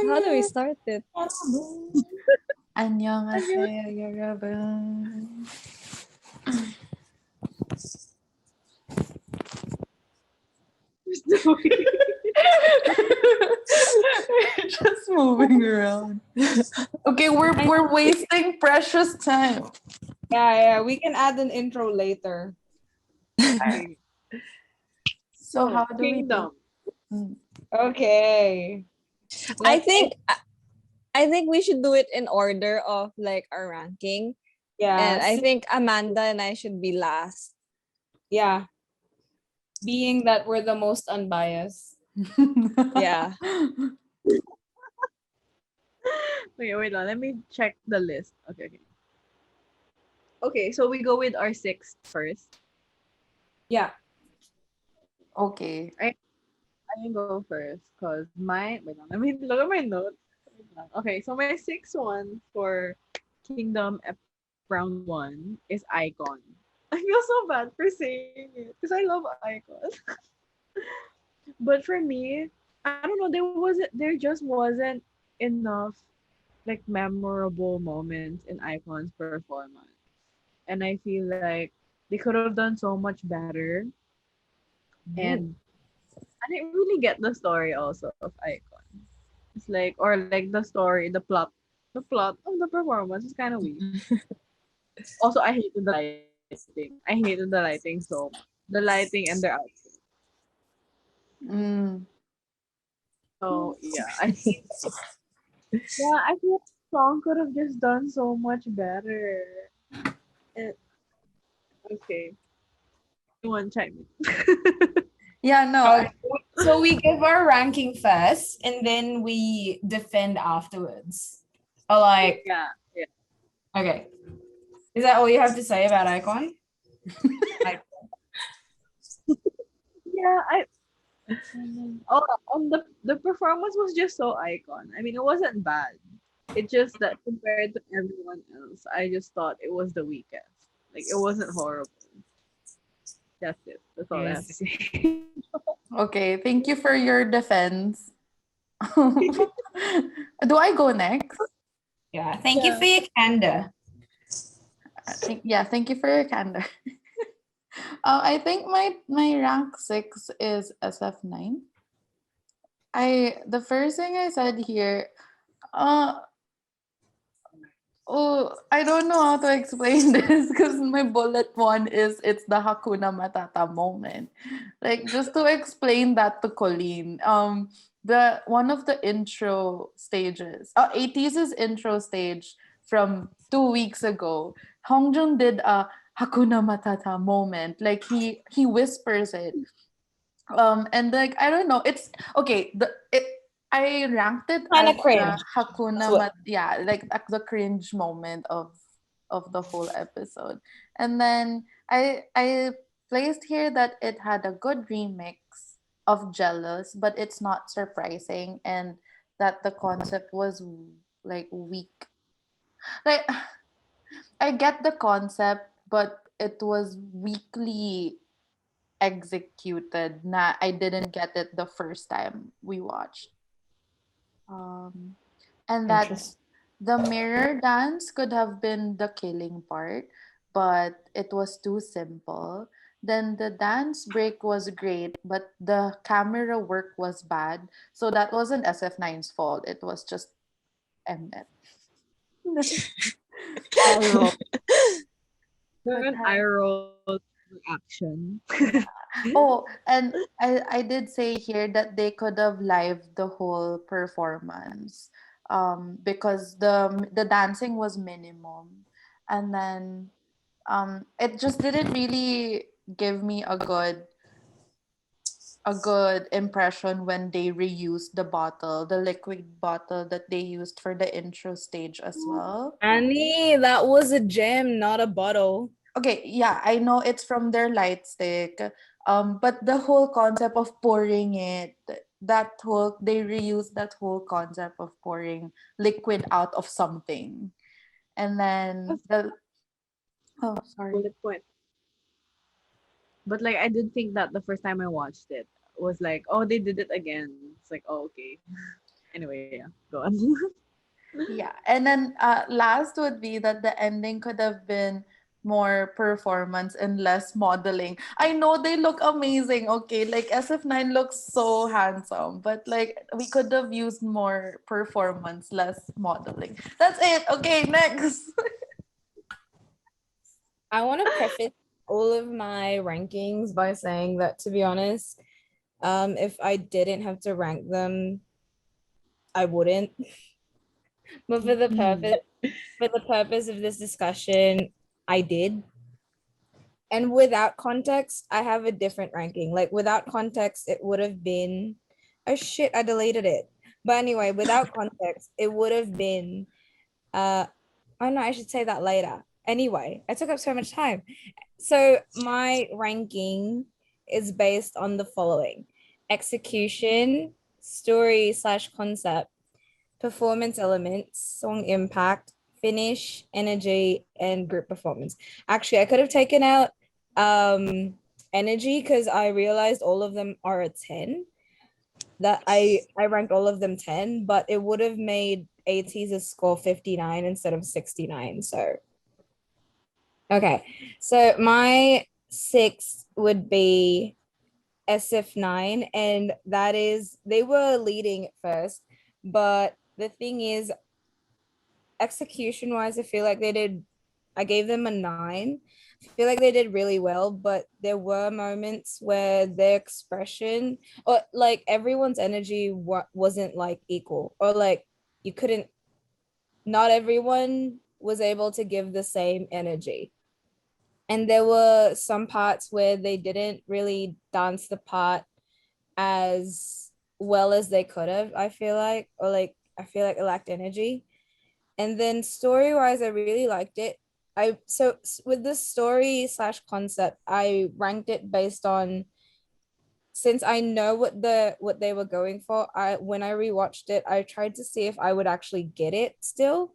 How do we start it? 안녕하세요, 여러분. We're just moving around. Okay, we're wasting precious time. Yeah, we can add an intro later. So how do we do? Kingdom. Okay. I think we should do it in order of like our ranking. And I Yes. think Amanda and I should be last. Yeah. Being that we're the most unbiased. Yeah. Wait lang. Let me check the list. Okay. Okay, so we go with our sixth first. Yeah. Okay. I can go first because wait lang, let me look at my notes. Wait lang. Okay, so my sixth one for Kingdom round one is Icon. I feel so bad for saying it because I love Icon. But for me, I don't know, there just wasn't enough like memorable moments in Icon's performance. And I feel like they could have done so much better. And I didn't really get the story also of Icon. It's like or like the story, the plot of the performance is kind of weak. Also, I hated the lighting. I hated the lighting so much. The lighting and their outfit. Mm. So yeah, I feel the song could have just done so much better. Eh, okay, anyone chime in? Yeah, no. Okay. So we give our ranking first and then we defend afterwards. Or like, Yeah. okay. Is that all you have to say about Icon? Yeah, oh, the performance was just so Icon. I mean, it wasn't bad. It just that compared to everyone else, I just thought it was the weakest. Like it wasn't horrible. That's it. That's all I have to say. Okay, thank you for your defense. Do I go next? Yeah. Thank you for your candor. Thank you for your candor. I think my rank 6 is SF9. The first thing I said here, uh oh, I don't know how to explain this because my bullet one is it's the Hakuna Matata moment. Like just to explain that to Colleen, the one of the intro stages, 80s' intro stage from 2 weeks ago, Hongjun did a Hakuna Matata moment. Like he whispers it, and like I don't know, it's okay. I ranked it Kind as of the cringe. yeah, like the cringe moment of the whole episode. And then I placed here that it had a good remix of Jealous, but it's not surprising, and that the concept was like weak. Like I get the concept, but it was weakly executed. I didn't get it the first time we watched. Um, and that Interesting. the mirror dance could have been the killing part, but it was too simple. Then the dance break was great, but the camera work was bad. So that wasn't SF9's fault. It was just Mnet. Eye roll. But An eye roll reaction. oh, and I did say here that they could have live the whole performance, because the dancing was minimum, and then it just didn't really give me a good impression when they reused the liquid bottle that they used for the intro stage as well. Annie, that was a gem, not a bottle. Okay, yeah, I know it's from their light stick. But the whole concept of pouring it, they reuse that whole concept of pouring liquid out of something. And then oh, sorry. Bullet point. But like I did think that the first time I watched it was like, oh, they did it again. It's like, oh, okay. Anyway, yeah, go on. Yeah. And then last would be that the ending could have been more performance and less modeling. I know they look amazing, okay? Like SF9 looks so handsome, but like we could have used more performance, less modeling. That's it. Okay, next. I want to preface all of my rankings by saying that, to be honest, if I didn't have to rank them, I wouldn't. But for the purpose of this discussion, I did. And without context, I have a different ranking. Like without context, it would have been, oh shit, I deleted it. But anyway, without context, it would have been oh no, I should say that later. Anyway, I took up so much time. So my ranking is based on the following: execution, story slash concept, performance elements, song impact, finish, energy, and group performance. Actually, I could have taken out energy because I realized all of them are a 10. That I ranked all of them 10, but it would have made AT's score 59 instead of 69. So okay. So my six would be SF9, and that is they were leading at first, but the thing is, execution wise, I feel like they did. I gave them a 9. I feel like they did really well, but there were moments where their expression or like everyone's energy wasn't like equal, or like you couldn't. Not everyone was able to give the same energy, and there were some parts where they didn't really dance the part as well as they could have, I feel like, or like I feel like it lacked energy. And then story wise, I really liked it. With this story slash concept, I ranked it based on, since I know what they were going for. I when I rewatched it, I tried to see if I would actually get it still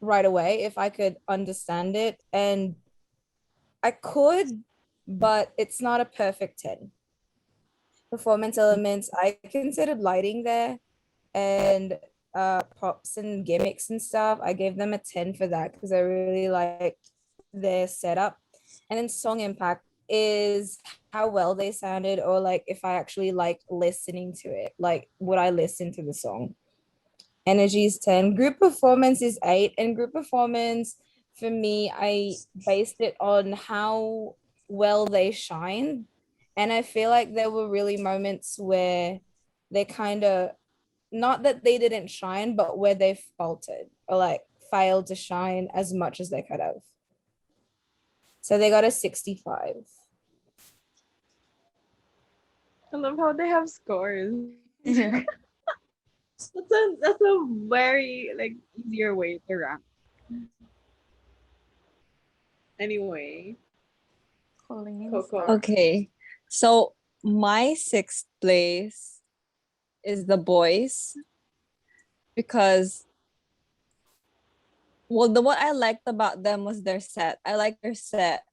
right away, if I could understand it, and I could, but it's not a perfect 10. Performance elements, I considered lighting there, and props and gimmicks and stuff. I gave them a 10 for that because I really liked their setup. And then song impact is how well they sounded, or like if I actually liked listening to it. Like, would I listen to the song? Energy is 10. Group performance is 8. And group performance, for me, I based it on how well they shine. And I feel like there were really moments where they kind of, not that they didn't shine, but where they faltered or like failed to shine as much as they could have. So they got a 65. I love how they have scores. Yeah. That's a very like easier way to rank. Anyway, Colleen Coco. starts. Okay. So my sixth place is the boys, because well, the what I liked about them was their set. I liked their set.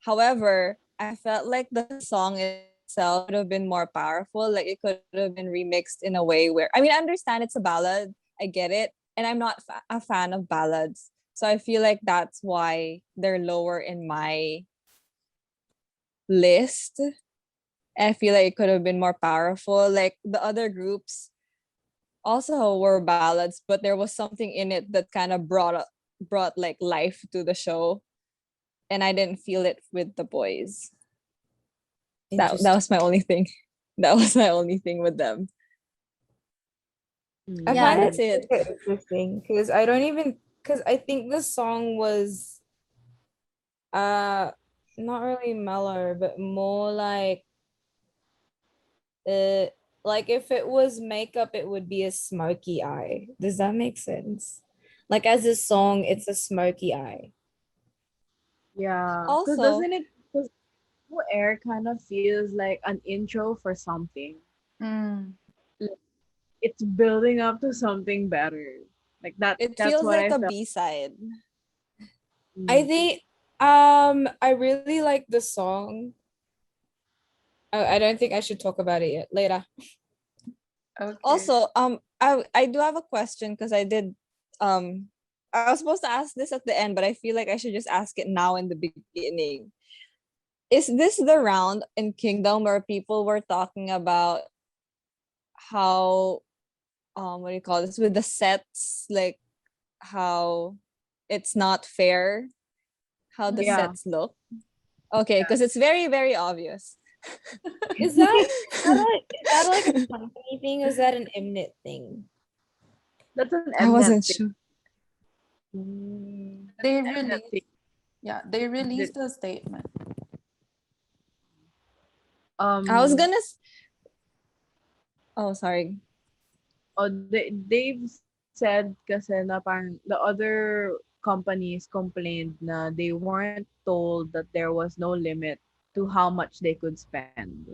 However, I felt like the song itself could have been more powerful. Like it could have been remixed in a way where, I mean, I understand it's a ballad. I get it. And I'm not a fan of ballads. So I feel like that's why they're lower in my list. And I feel like it could have been more powerful. Like the other groups also were ballads, but there was something in it that kind of brought like life to the show, and I didn't feel it with the boys. That was my only thing. That was my only thing with them. I Mm. find Yeah, that's it. Interesting because I don't even, because I think the song was uh not really mellow, but more uh like if it was makeup, it would be a smoky eye. Does that make sense? Like as a song, it's a smoky eye. Yeah, because Also, doesn't it? Because air kind of feels like an intro for something. Mm. Like, it's building up to something better. Like that. it That's feels what like I a felt. B-side. I Mm. think I really like the song. I don't think I should talk about it yet. Later. Okay. Also, I do have a question because I was supposed to ask this at the end, but I feel like I should just ask it now in the beginning. Is this the round in Kingdom where people were talking about how what do you call this with the sets, like how it's not fair how the Yeah. sets look? Okay, because it's very, very obvious. Is that like a company thing or is that an Mnet thing? That's an I Mnet wasn't thing. sure. They Mnet released, thing. yeah, they released a statement. I was gonna oh, sorry. They've said kasi na parang the other companies complained na they weren't told that there was no limit to how much they could spend.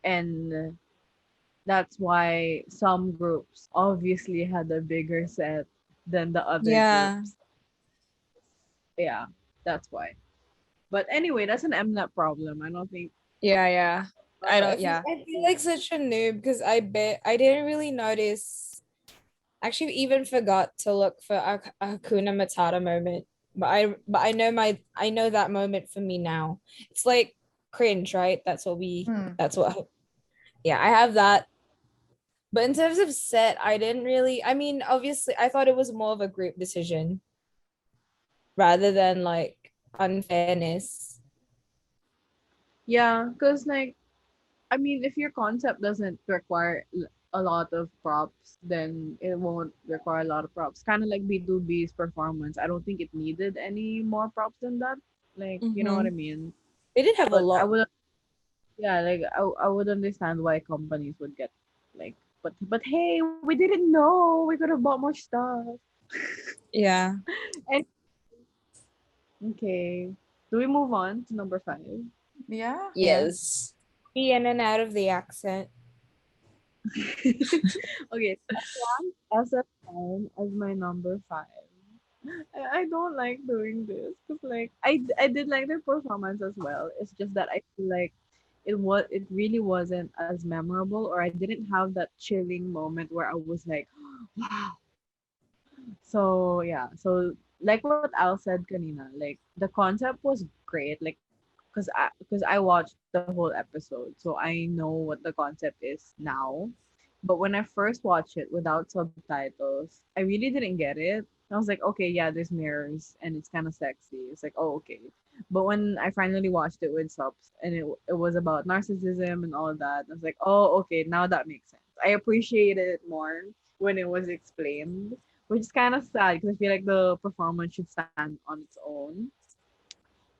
And that's why some groups obviously had a bigger set than the other Yeah. groups. Yeah, that's why. But anyway, that's an Mnet problem. I don't think Yeah. I don't, yeah. I feel like such a noob because I bet I didn't really notice. Actually, even forgot to look for a Hakuna Matata moment. But I know that moment for me now. It's like cringe, right? That's what yeah, I have that. But in terms of set, I didn't really, I mean, obviously I thought it was more of a group decision rather than like unfairness. yeah, because like I mean, if your concept doesn't require a lot of props, then it won't require a lot of props. Kind of like B2B's performance. I don't think it needed any more props than that. Like, you know what I Mm-hmm. mean? They did have a But I lot. would, yeah, like I would understand why companies would get like, but hey, we didn't know. We could have bought more stuff. Yeah. And okay, do we move on to number 5? Yeah. Yes. Be in and out of the accent. Okay, SF9 as my number 5. I don't like doing this because like I did like their performance as well. It's just that I feel like it really wasn't as memorable, or I didn't have that chilling moment where I was like, wow. So yeah, so like what Al said kanina, like the concept was great, like because I watched the whole episode, so I know what the concept is now. But when I first watched it without subtitles, I really didn't get it. I was like, okay, yeah, there's mirrors and it's kind of sexy. It's like, oh, okay. But when I finally watched it with subs and it was about narcissism and all that, I was like, oh, okay, now that makes sense. I appreciated it more when it was explained, which is kind of sad because I feel like the performance should stand on its own.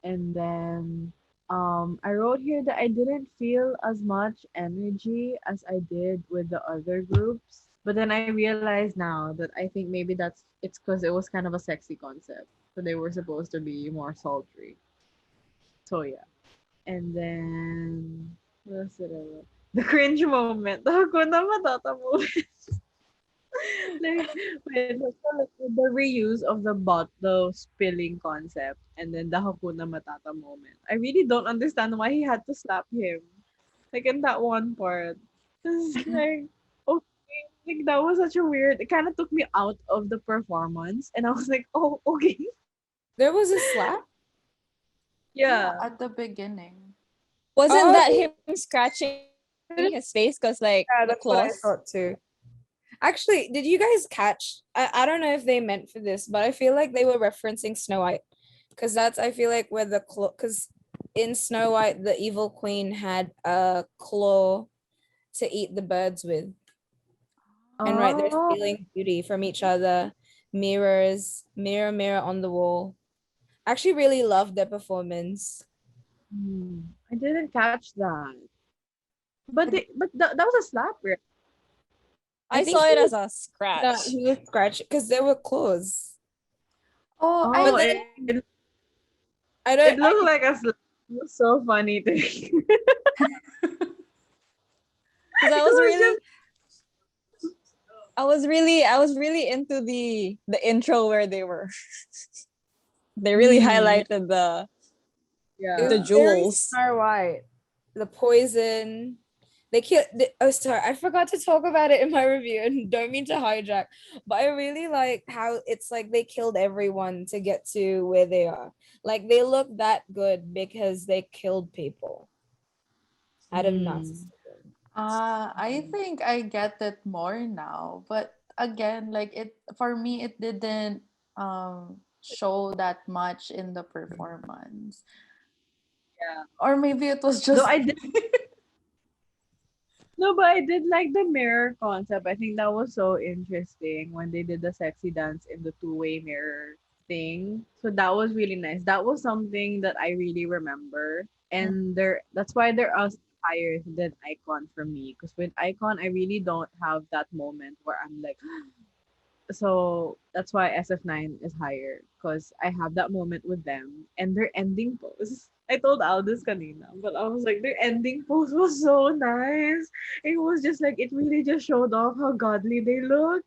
And then I wrote here that I didn't feel as much energy as I did with the other groups. But then I realize now that I think maybe it's because it was kind of a sexy concept. So they were supposed to be more sultry. So yeah. And then what else did I write? The cringe moment. The Hakuna Matata moment. Like with the reuse of the spilling concept and then the Hakuna Matata moment. I really don't understand why he had to slap him. Like in that one part. It's like okay, like that was such a weird it kind of took me out of the performance and I was like, oh okay. There was a slap. Yeah, Yeah. at the beginning. Wasn't Oh, that him scratching his face because like yeah, the that's what I claws? thought too. Actually, did you guys catch? I don't know if they meant for this, but I feel like they were referencing Snow White because that's I feel like where the claw because in Snow White the evil queen had a claw to eat the birds with, and right they're Oh. stealing beauty from each other. Mirrors, mirror, mirror on the wall. Actually, really loved their performance. I didn't catch that. But that was a slap, right? I I think saw he it as was a no, scratch. he was scratched because there were claws. Oh, Oh, But I then I it don't. looked like a slap. It was so funny to me. Because It was just I was really into the intro where they really mm, highlighted It yeah. the was very jewels. Snow White. The poison. oh, sorry, I forgot to talk about it in my review and don't mean to hijack, but I really like how it's like they killed everyone to get to where they are. Like they look that good because they killed people out of Mm. narcissism. I think I get it more now, but again, like it for me, it didn't show that much in the performance, Yeah. or maybe it was Though just I did No, but I did like the mirror concept. I think that was so interesting when they did the sexy dance in the two-way mirror thing. So that was really nice. That was something that I really remember. And that's why they're us higher than Icon for me. Because with Icon, I really don't have that moment where I'm like, so that's why SF9 is higher because I have that moment with them and their ending pose. I told Aldous kanina, but I was like, their ending pose was so nice. It was just like, it really just showed off how godly they look.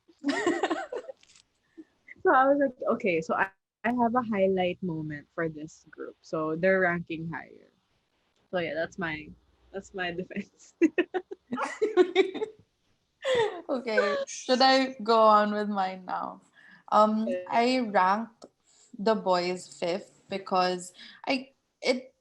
So I was like, okay, so I have a highlight moment for this group. So they're ranking higher. So yeah, that's my defense. okay. Should I go on with mine now? I ranked the boys fifth because I it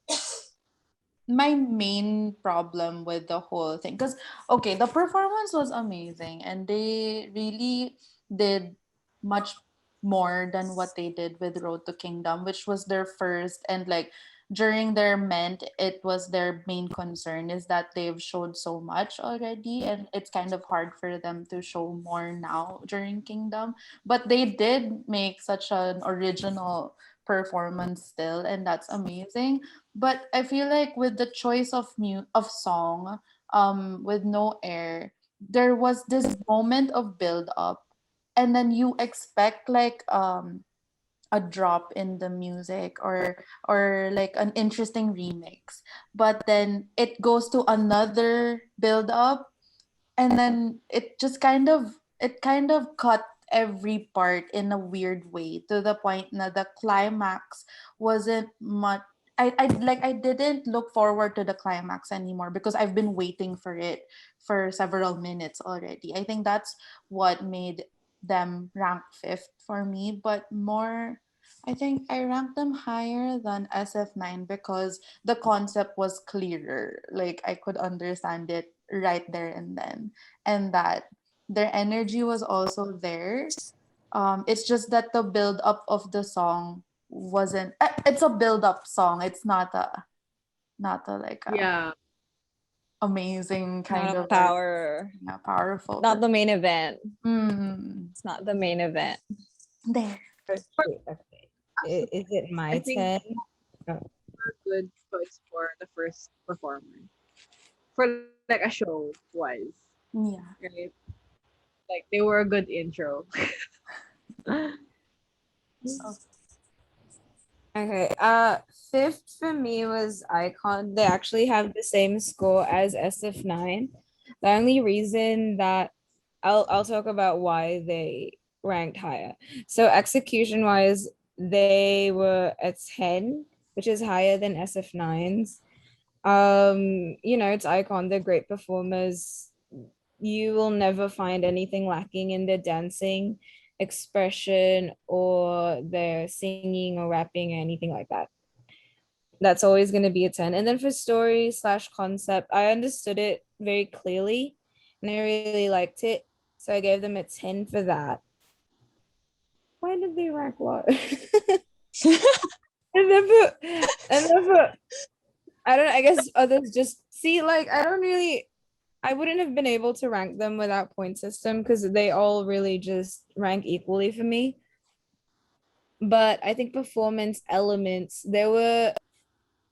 my main problem with the whole thing because okay, the performance was amazing and they really did much more than what they did with Road to Kingdom, which was their first, and like during their ment it was their main concern is that they've showed so much already and it's kind of hard for them to show more now during Kingdom, but they did make such an original performance still, and that's amazing. But I feel like with the choice of of song, with no air, there was this moment of build up, and then you expect like a drop in the music or like an interesting remix, but then it goes to another build up, and then it kind of cut every part in a weird way to the point that the climax wasn't much. I didn't look forward to the climax anymore because I've been waiting for it for several minutes already. I think that's what made them rank fifth for me, but more I think I ranked them higher than SF9 because the concept was clearer. Like I could understand it right there and then, and that their energy was also there. It's just that the build up of the song wasn't. It's a build up song. It's not a like a Yeah. amazing kind Not a of like power, yeah, powerful. not the main event. Mm, It's not the main event. there. Okay. Is it I my think 10? Oh. a good choice for the first performer. For like a show wise. Yeah. Right? Like they were a good intro. Okay. Fifth for me was Icon. They actually have the same score as SF9. The only reason that I'll talk about why they ranked higher. So execution wise, they were a 10, which is higher than SF9's. It's Icon, they're great performers. You will never find anything lacking in their dancing, expression, or their singing or rapping or anything like that. That's always going to be a 10. And then for story slash concept, I understood it very clearly and I really liked it. So I gave them a 10 for that. Why did they rank what? and then for, I don't know, I guess others just see, like, I wouldn't have been able to rank them without point system because they all really just rank equally for me. But I think performance elements, there were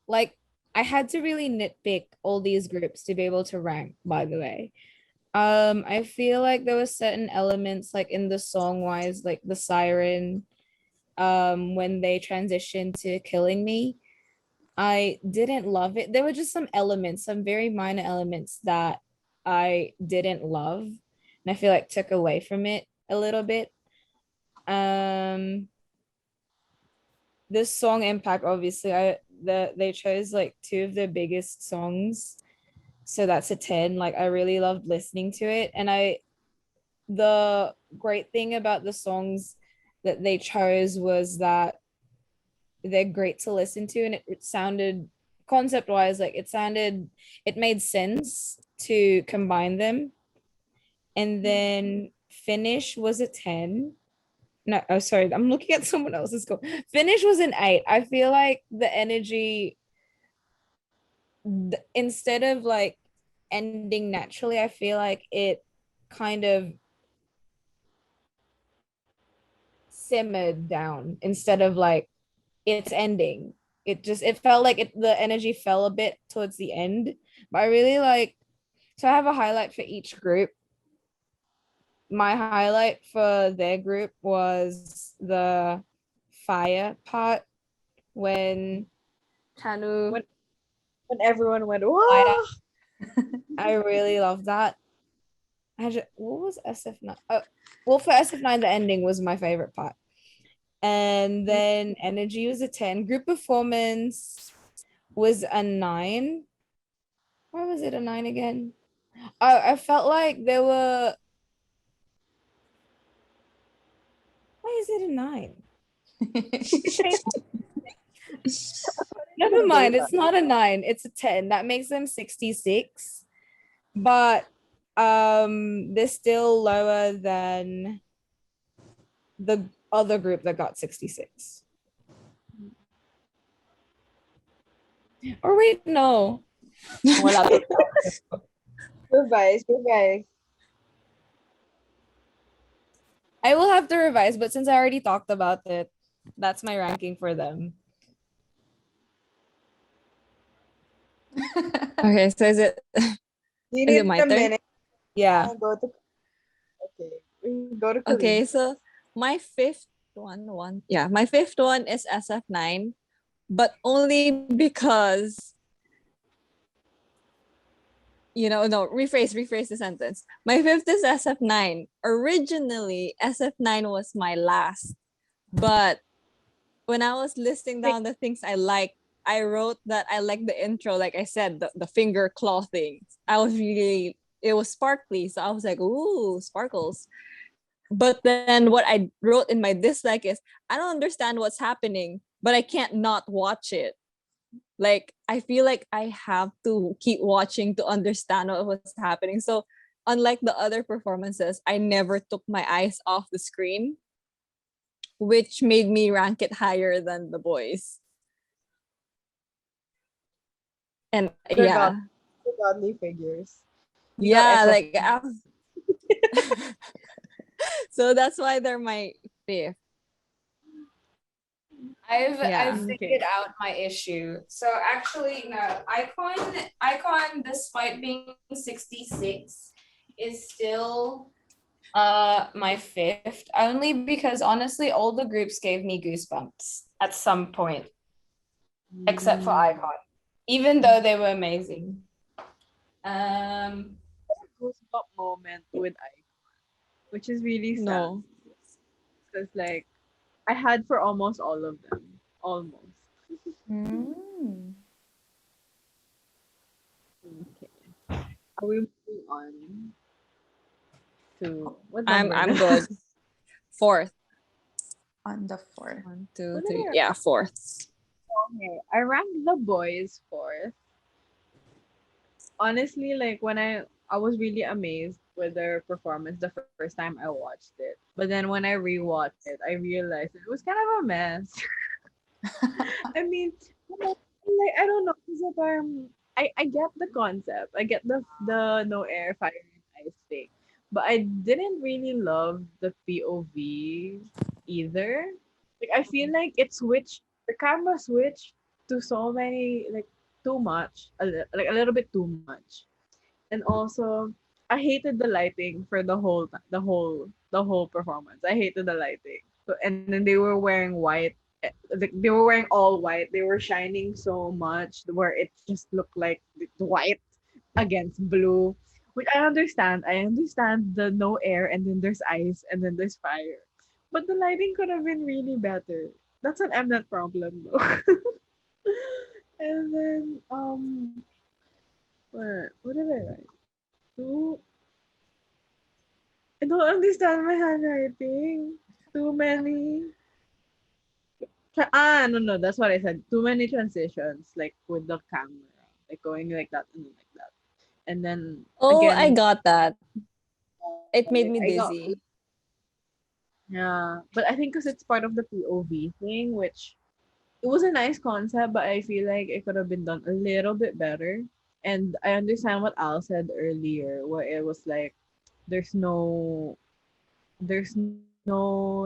like I had to really nitpick all these groups to be able to rank, by the way. I feel like there were certain elements like in the song wise, like the siren, when they transitioned to killing me. I didn't love it. There were just some elements, some very minor elements that I didn't love. And I feel like took away from it a little bit. Um this song impact, obviously, they chose like two of their biggest songs So that's a 10. Like I really loved listening to it. And the great thing about the songs that they chose was that they're great to listen to, and it sounded concept wise, like it made sense to combine them. And then Finish was a 10. No, oh sorry, I'm looking at someone else's score. Finish was an 8. I feel like the energy, instead of like ending naturally, I feel like it kind of simmered down instead of like it's ending. It felt like the energy fell a bit towards the end. But I really like, so I have a highlight for each group. My highlight for their group was the fire part when Tanu When everyone went, light wow. up. I really love that. What was SF9? Oh, well, for SF9, the ending was my favorite part. And then energy was a 10. Group performance was a 9. Why was it a 9 again? I felt like there were. Why is it a 9? Never mind. It's not a 9. It's a 10. That makes them 66. But they're still lower than the other group that got 66. Or wait, no. Wala to. Revise. I will have to revise, but since I already talked about it, that's my ranking for them. Okay, so is it You is need it my a turn? minute. Yeah. Go to okay. We go to Okay, Colleen. so my fifth my fifth one is SF9, but only because no, rephrase the sentence. My fifth is SF9. Originally, SF9 was my last, but when I was listing down the things I like, I wrote that I like the intro, like I said, the finger claw thing. It was sparkly, so I was like, ooh, sparkles. But then what I wrote in my dislike is, I don't understand what's happening, but I can't not watch it. Like I feel like I have to keep watching to understand what was happening. So unlike the other performances, I never took my eyes off the screen, which made me rank it higher than the boys. And They're yeah, godly figures. You got yeah, SF. like so that's why they're my fifth. I've Yeah. figured out my issue. So actually, no, Icon, despite being 66, is still my fifth, only because honestly all the groups gave me goosebumps at some point, except for Icon, even though they were amazing. Goosebump moment with Icon, which is really sad. No. Because like I had for almost all of them. Almost. Mm. Okay. Are we moving on to what I'm number? I'm good. Fourth. On the fourth. 1, 2, What did 3. I Yeah, fourth. Okay, I ranked the boys fourth. Honestly, like when I was really amazed with their performance the first time I watched it. But then when I rewatched it, I realized it was kind of a mess. I mean, like I don't know, because I get the concept. I get the no air, fire, and ice thing. But I didn't really love the POV either. Like I feel like it switched the camera switched to so many like too much, like a little bit too much. And also I hated the lighting for the whole performance. I hated the lighting. So, and then they were wearing white. They were wearing all white. They were shining so much where it just looked like white against blue. Which I understand. I understand the no air and then there's ice and then there's fire. But the lighting could have been really better. That's an Mnet problem though. And then What did I write? Too. I don't understand my handwriting. Too many. No, that's what I said. Too many transitions, like with the camera, like going like that and then like that, and then Oh, I again, got that. It made me I got dizzy. yeah, but I think because it's part of the POV thing, which it was a nice concept, but I feel like it could have been done a little bit better. And I understand what Al said earlier, where it was like there's no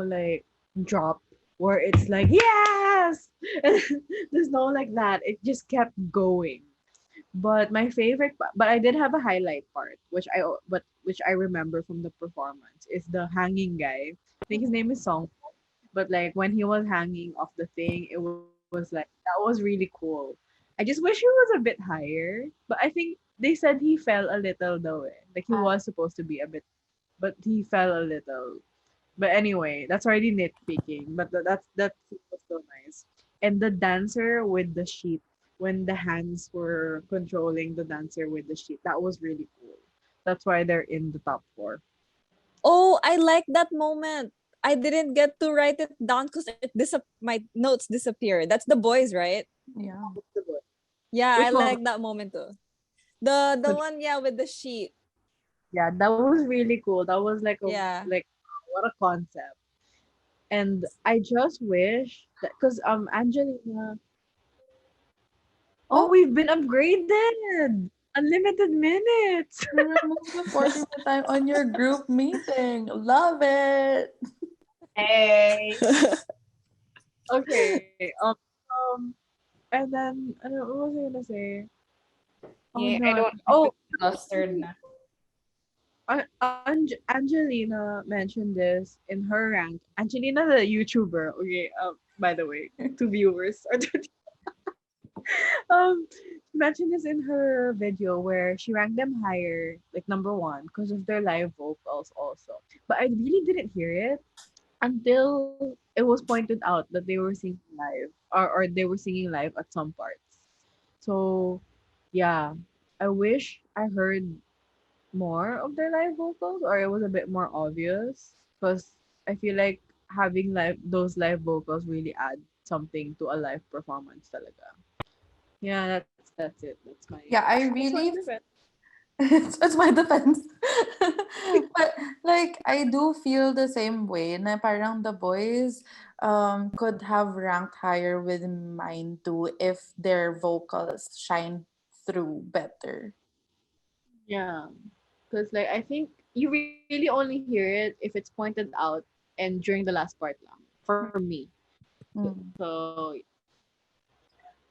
like drop where it's like yes, there's no like that. It just kept going. But my favorite, but I did have a highlight part, which I remember from the performance is the hanging guy. I think his name is Song, but like when he was hanging off the thing, it was like that was really cool. I just wish he was a bit higher, but I think they said he fell a little though. Like he was supposed to be a bit, but he fell a little. But anyway, that's already nitpicking. But that's was so nice. And the dancer with the sheet, when the hands were controlling the dancer with the sheet, that was really cool. That's why they're in the top four. Oh, I like that moment. I didn't get to write it down because my notes disappeared. That's the boys, right? Yeah. Yeah, I Which one? like that moment too. The Which, one, yeah, with the sheet. yeah, that was really cool. That was Yeah. like what a concept. And I just wish that because Angelina. Oh, Oh, we've been upgraded. Unlimited minutes. you removed the portion of time on your group meeting. Love it. Hey. Okay. And then I don't what was I gonna say? Oh Yeah, I no, don't. Oh, flustered na. Angelina mentioned this in her rank. Angelina, the YouTuber. Okay. By the way, to viewers. She mentioned this in her video where she ranked them higher, like number one, because of their live vocals also. But I really didn't hear it until it was pointed out that they were singing live, or they were singing live at some parts. So yeah, I wish I heard more of their live vocals, or it was a bit more obvious, because I feel like having those live vocals really add something to a live performance talaga. Yeah, that's it. Yeah, I That's my really defense. it's my defense. But like I do feel the same way na parang the boys could have ranked higher with mine too if their vocals shine through better. Yeah, because like I think you really only hear it if it's pointed out and during the last part lang for me. Mm. So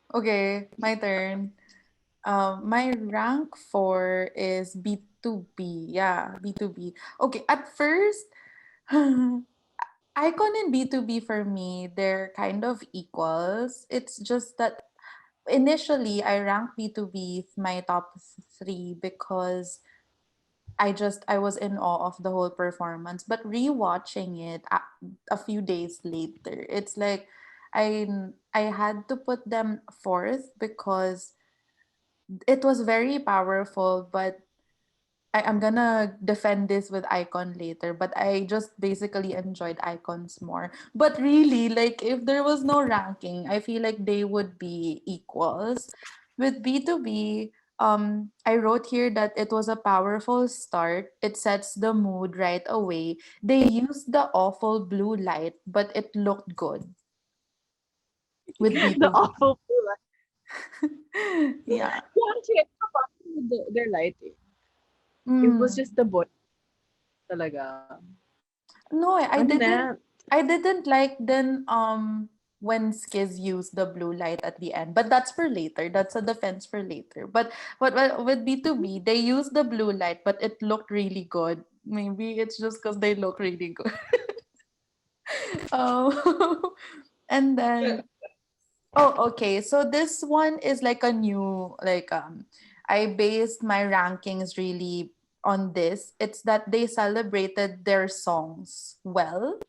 Okay, my turn. My rank 4 is B2B. Yeah, B2B. Okay, at first, Icon and B2B for me, they're kind of equals. It's just that initially I ranked B2B my top 3 because I was in awe of the whole performance. But rewatching it a few days later, it's like I had to put them fourth because it was very powerful, but I'm gonna defend this with Icon later, but I just basically enjoyed Icons more. But really, like if there was no ranking, I feel like they would be equals. With B2B, I wrote here that it was a powerful start. It sets the mood right away. They used the awful blue light, but it looked good with the B2B. awful blue light. Yeah. Yeah, actually, I'm not bothered with their lighting. It was Mm. just the boy talaga. No, I Ano didn't. na? I didn't like then when Skiz used the blue light at the end, but that's for later. That's a defense for later. But with B2B, they used the blue light, but it looked really good. Maybe it's just because they look really good. Oh, and then okay. So this one is like a new I based my rankings really on this. It's that they celebrated their songs well.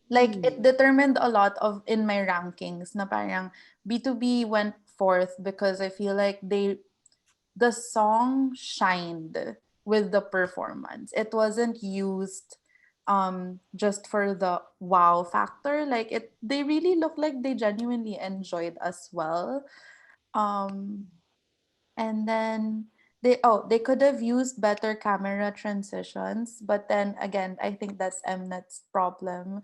Like it Hmm. determined a lot of in my rankings na parang B2B went fourth because I feel like the song shined with the performance. It wasn't used just for the wow factor. Like they really look like they genuinely enjoyed as well. Um and then they could have used better camera transitions, but then again I think that's Mnet's problem.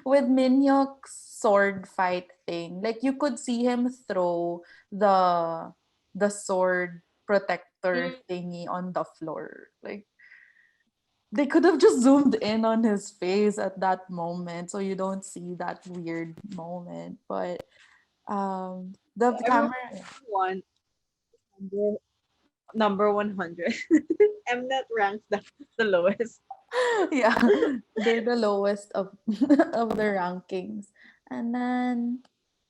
With Minyok's sword fight thing, like you could see him throw the sword protector thingy on the floor. Like they could have just zoomed in on his face at that moment so you don't see that weird moment. But the Everyone camera. one number 100. Mnet ranks the lowest. Yeah, they're the lowest of of the rankings. And then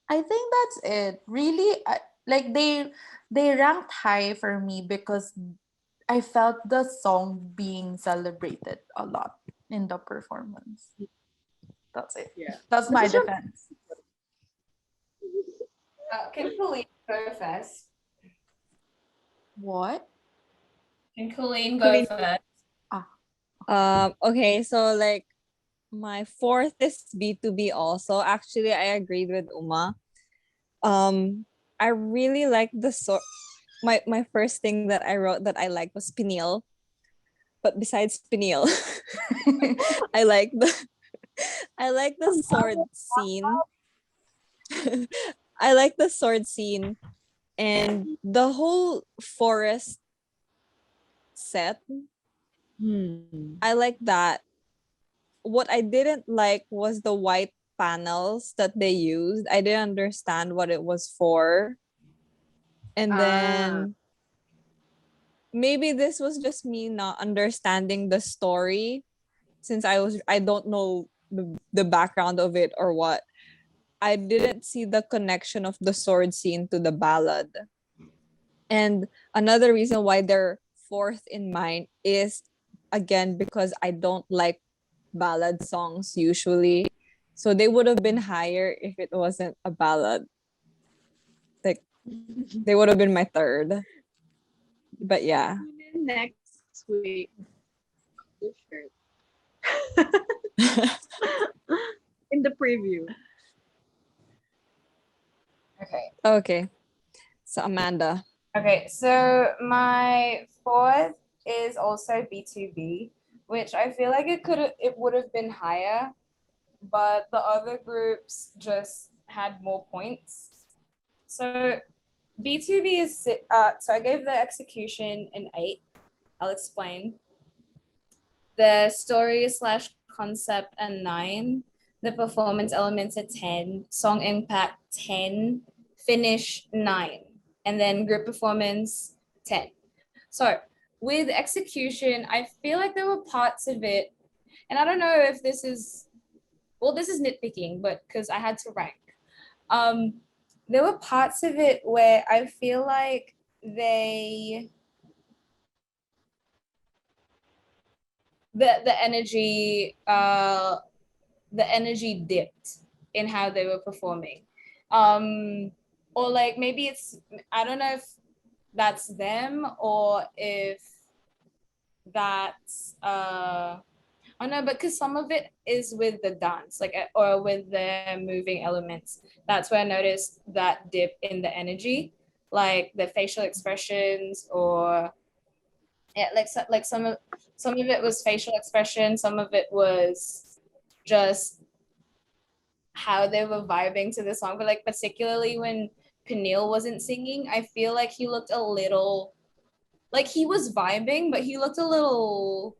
I think that's it. Really, like they ranked high for me because I felt the song being celebrated a lot in the performance. That's it. Yeah. That's my defense. Can Colleen go first? What? Can Colleen go Colleen. first? Okay, so like my fourth is B2B also. Actually, I agreed with Uma. I really like the my first thing that I wrote that I liked was pineal. But besides pineal, I like the I like the sword scene. I like the sword scene and the whole forest set. I like that. What I didn't like was the white panels that they used. I didn't understand what it was for. And Ah. then maybe this was just me not understanding the story since I don't know the background of it or what. I didn't see the connection of the sword scene to the ballad. And another reason why they're fourth in mine is again because I don't like ballad songs usually. So they would have been higher if it wasn't a ballad. Like they would have been my third. But yeah. Tune in next week. This shirt. In the preview. Okay. Okay. So Amanda. Okay, so my fourth is also B2B, which I feel like it would have been higher, but the other groups just had more points. So B2B is so I gave the execution an 8. I'll explain. The story slash concept a 9. The performance elements a 10. Song impact 10. Finish 9. And then group performance 10. So with execution, I feel like there were parts of it, and I don't know if this is nitpicking, but because I had to rank. There were parts of it where I feel like the energy dipped in how they were performing. Or like maybe it's, I don't know if that's them or if that's I don't know, but because some of it is with the dance, like or with the moving elements. That's where I noticed that dip in the energy, like the facial expressions, or yeah, like some of it was facial expression, some of it was just how they were vibing to the song. But like particularly when Peniel wasn't singing, I feel like he looked a little like he was vibing, but he looked a little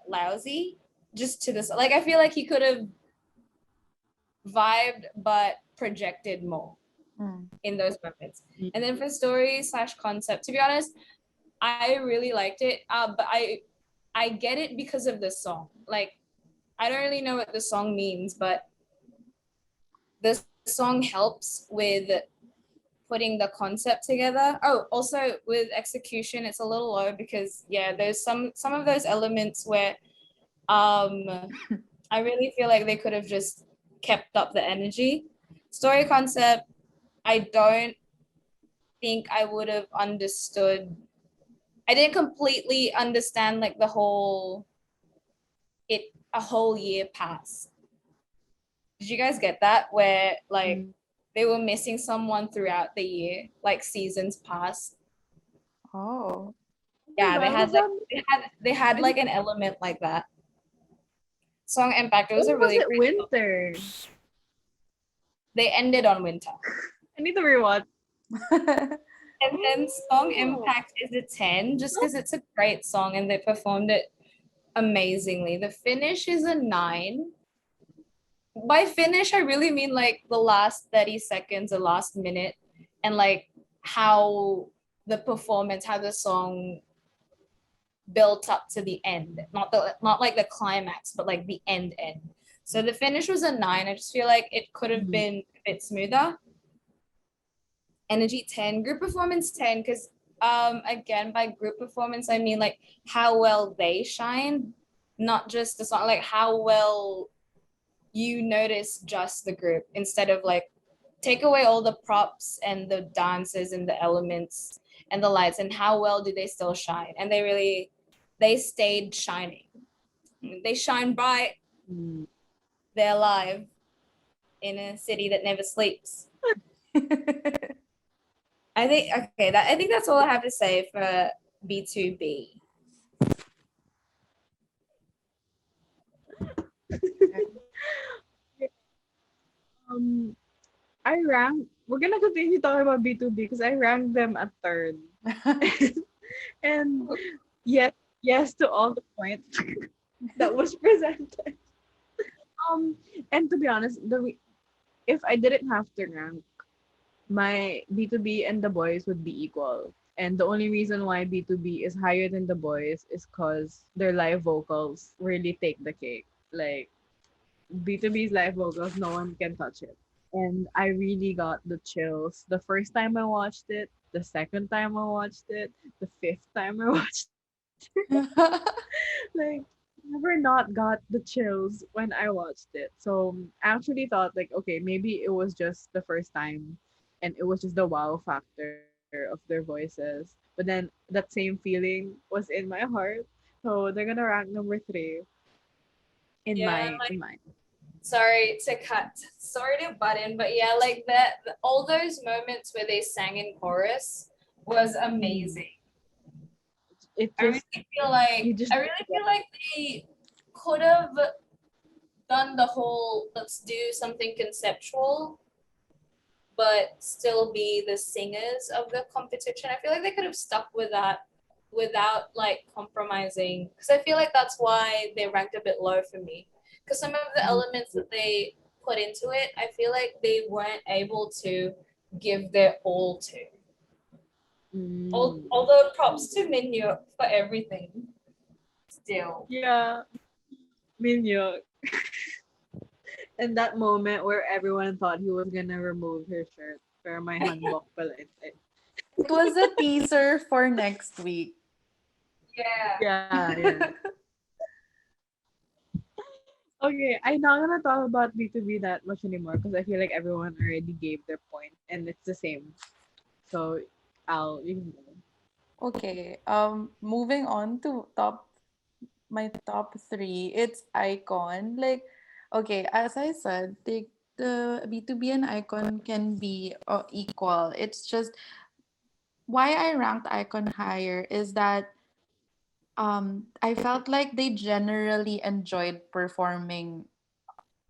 lousy just to this. Like I feel like he could have vibed but projected more in those moments. And then for story slash concept, to be honest, I really liked it. But I get it because of the song. Like I don't really know what the song means, but the song helps with putting the concept together. Oh, also with execution, it's a little low because yeah, there's some of those elements where I really feel like they could have just kept up the energy. Story concept, I don't think I would have understood. I didn't completely understand like the whole a whole year passed. Did you guys get that? Where like they were missing someone throughout the year, like seasons passed. Oh. Yeah, they That had was like on. they had like an element like that. Song Impact. It was When a was really it great song. winter? They ended on winter. I need to rewatch. And then Song Oh. Impact is a 10 just because it's a great song and they performed it amazingly. The finish is a 9. By finish, I really mean like the last 30 seconds, the last minute, and like how the performance, how the song built up to the end. Not like the climax, but like the end. So the finish was a 9. I just feel like it could have been a bit smoother. Energy 10, group performance 10, because again by group performance I mean like how well they shine, not just the song, like how well you notice just the group instead of like take away all the props and the dances and the elements and the lights, and how well do they still shine. And they stayed shining. They shine bright. They're alive in a city that never sleeps. I think that's all I have to say for B2B. Um, I ranked. We're gonna continue talking about B2B because I ranked them at third, and yet yes to all the points that was presented. Um, and to be honest, if I didn't have to rank, my B2B and the boys would be equal. And the only reason why B2B is higher than the boys is because their live vocals really take the cake. Like B2B's live vocals, no one can touch it. And I really got the chills the first time I watched it, the second time I watched it, the fifth time I watched like never not got the chills when I watched it. So I actually thought like okay, maybe it was just the first time and it was just the wow factor of their voices. But then that same feeling was in my heart. So they're gonna rank number 3 in Yeah, in mine. sorry to butt in, but yeah, like that, all those moments where they sang in chorus was amazing. It I just really feel like you just they could have done the whole let's do something conceptual but still be the singers of the competition. I feel like they could have stuck with that without like compromising, because I feel like that's why they ranked a bit low for me, because some of the elements that they put into it I feel like they weren't able to give their all to. Although props to Minyu for everything still. yeah, Minyo. And that moment where everyone thought he was gonna remove her shirt. Pero may hanbok pala inside. It was a teaser for next week. Yeah. Yeah. Okay, I'm not gonna talk about B2B that much anymore because I feel like everyone already gave their point and it's the same. So you can go. Okay. Moving on to my top three. It's Icon. Like, okay, as I said, the B2B and Icon can be equal. It's just why I ranked Icon higher is that I felt like they generally enjoyed performing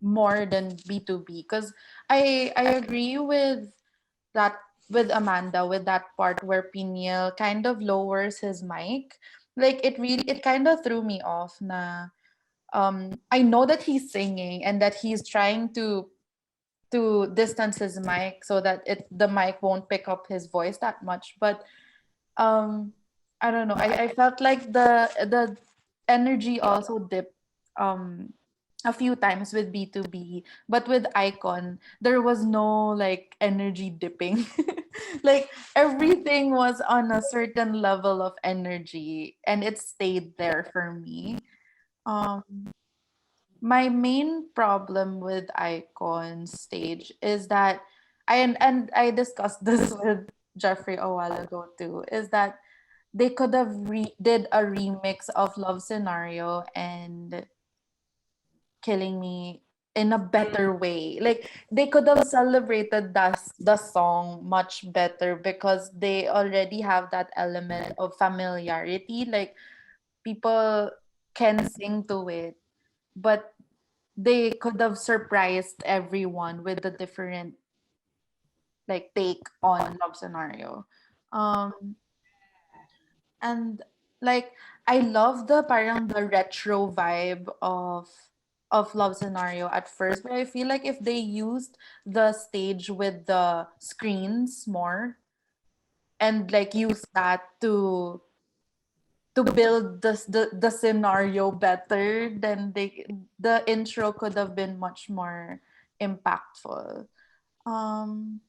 more than B2B, because I agree with that, with Amanda, with that part where Peniel kind of lowers his mic. Like it kind of threw me off na I know that he's singing and that he's trying to distance his mic so that the mic won't pick up his voice that much, but um I don't know, I felt like the energy also dipped a few times with B2B, but with Icon there was no like energy dipping. Like everything was on a certain level of energy and it stayed there for me. um my main problem with Icon stage is that and I discussed this with Jeffrey a while ago too, is that they could have did a remix of Love Scenario and Killing Me in a better way. Like they could have celebrated the song much better because they already have that element of familiarity. Like people can sing to it, but they could have surprised everyone with a different like take on Love Scenario. Um and like I love the parang the retro vibe of Love Scenario at first, but I feel like if they used the stage with the screens more and like use that to build the scenario better, then the intro could have been much more impactful. Um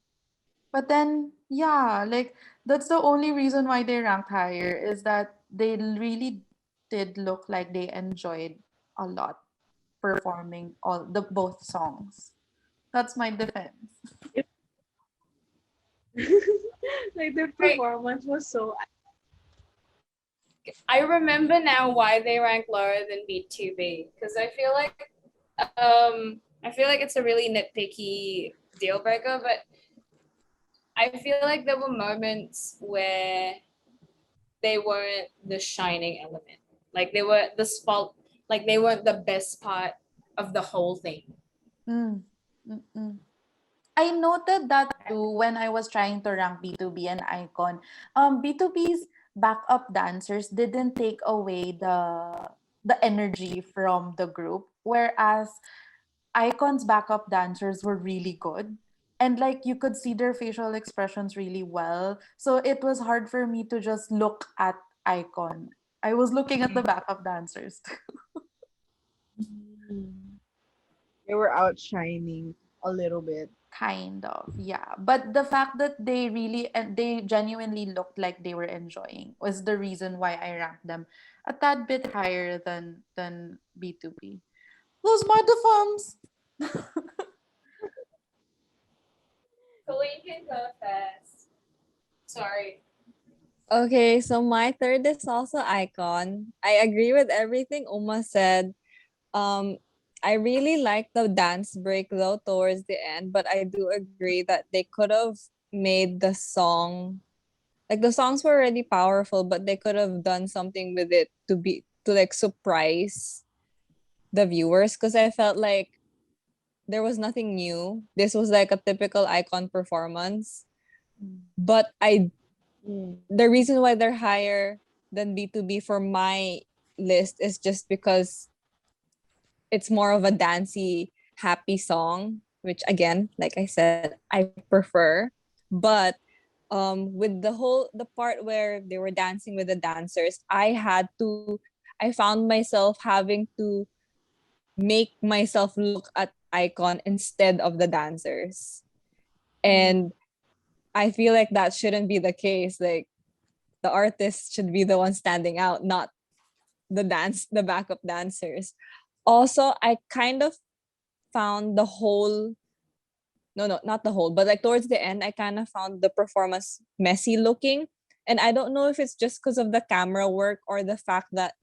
But then, yeah, like that's the only reason why they ranked higher is that they really did look like they enjoyed a lot performing all the both songs. That's my defense. Like the Right. performance was so. I remember now why they rank lower than B2B because I feel like it's a really nitpicky deal breaker, but I feel like there were moments where they weren't the shining element. Like they were the spot, like they weren't the best part of the whole thing. Mm. Mm-mm. I noted that too when I was trying to rank B2B and Icon. B2B's backup dancers didn't take away the energy from the group, whereas Icon's backup dancers were really good. And like you could see their facial expressions really well. So it was hard for me to just look at Icon. I was looking at the backup dancers. Mm. They were outshining a little bit. Kind of, yeah. But the fact that they really and they genuinely looked like they were enjoying was the reason why I ranked them a tad bit higher than B2B. Those my defense. Colleen can go fast. Sorry. Okay, so my third is also Icon. I agree with everything Uma said. Um, I really like the dance break though towards the end, but I do agree that they could have made the song, like the songs were already powerful, but they could have done something with it to like surprise the viewers because I felt like there was nothing new. This was like a typical Icon performance. But I Mm. the reason why they're higher than B2B for my list is just because it's more of a dancey, happy song, which again, like I said, I prefer. But with the part where they were dancing with the dancers, I found myself having to make myself look at Icon instead of the dancers. And I feel like that shouldn't be the case. Like the artist should be the one standing out, not the backup dancers. Also, I kind of found the whole no, not the whole, but like towards the end, I kind of found the performance messy looking. And I don't know if it's just because of the camera work or the fact that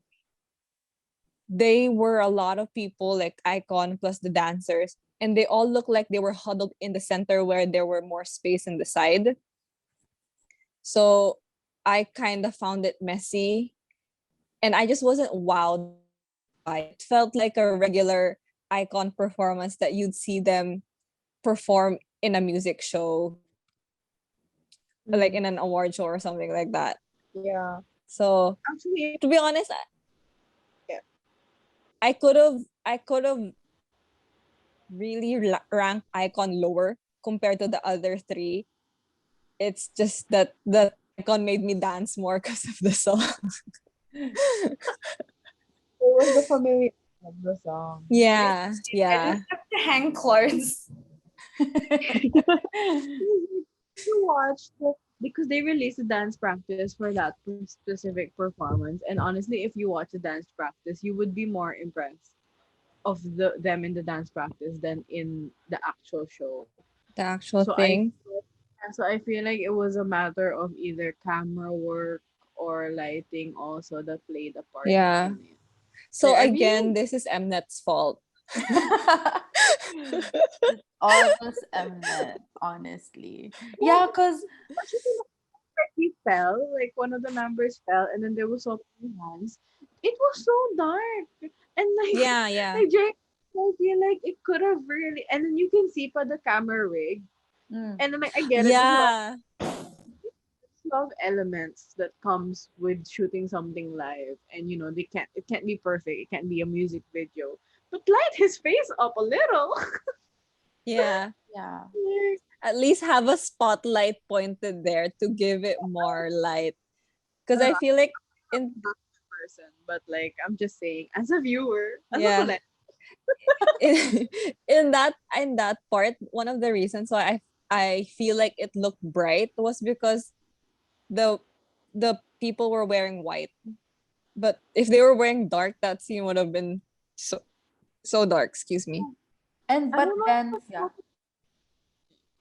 they were a lot of people, like Icon plus the dancers, and they all looked like they were huddled in the center where there were more space in the side. So I kind of found it messy and I just wasn't wowed by it. It felt like a regular Icon performance that you'd see them perform in a music show, like in an award show or something like that. Yeah. So Actually, to be honest, yeah. I could have really ranked Icon lower compared to the other three. It's just that the Icon made me dance more because of the song. It was the familiar of the song. Yeah, I yeah. just have to hang clothes. You watched because they released a dance practice for that specific performance, and honestly, if you watch the dance practice, you would be more impressed of them in the dance practice than in the actual show. The So actual I thing. So I feel like it was a matter of either camera work or lighting also that played a part Yeah. in it. So I again, mean, this is Mnet's fault. It's all just Mnet, honestly. Yeah, because but you know, like he fell, like one of the members fell, and then there was so many hands. It was so dark, and like, Yeah, yeah. like during, I feel like it could have really, and then you can see pa the camera rig, mm, and then like I get it. Yeah. Lot of elements that comes with shooting something live, and they can't it can't be perfect, it can't be a music video, but light his face up a little. Yeah. yeah. Like, At least have a spotlight pointed there to give it more light. Because I I'm feel like in not a person, but like I'm just saying, as a viewer, as a yeah, millennial. in, in that part, one of the reasons why I feel like it looked bright was because the the people were wearing white. But if they were wearing dark, that scene would have been so dark, excuse me. And I but don't know then, if yeah.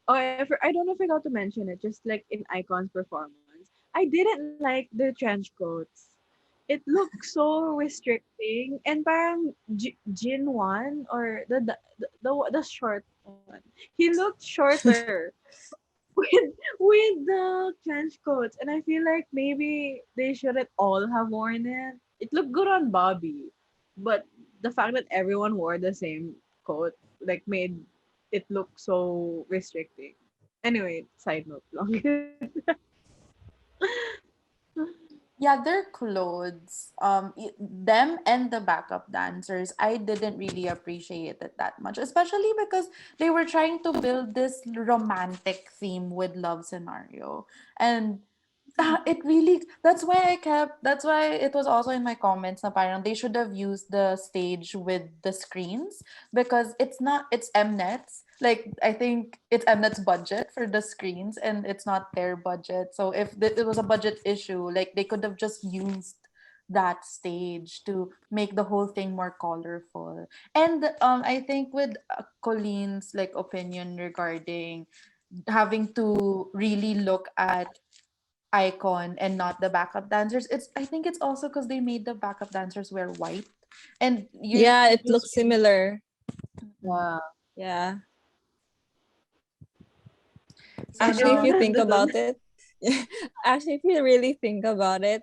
I don't know if I got to mention it, just like in Icon's performance. I didn't like the trench coats. It looked so restricting, and parang Jin one, or the short one. He looked shorter with the trench coats, and I feel like maybe they shouldn't all have worn it. It looked good on Bobby, but the fact that everyone wore the same coat like made it look so restricting. Anyway, side note lang. Yeah, their clothes, them and the backup dancers, I didn't really appreciate it that much, especially because they were trying to build this romantic theme with love scenario, and it really that's why it was also in my comments na parang they should have used the stage with the screens, because it's Mnet's, like I think it's Mnet's budget for the screens, and it's not their budget. So if it was a budget issue, like they could have just used that stage to make the whole thing more colorful. And I think with Colleen's like opinion regarding having to really look at Icon and not the backup dancers, it's I think it's also because they made the backup dancers wear white, and Yeah, you it just looks similar. Yeah. Yeah. so Actually, if now you think The about it, actually, if you really think about it,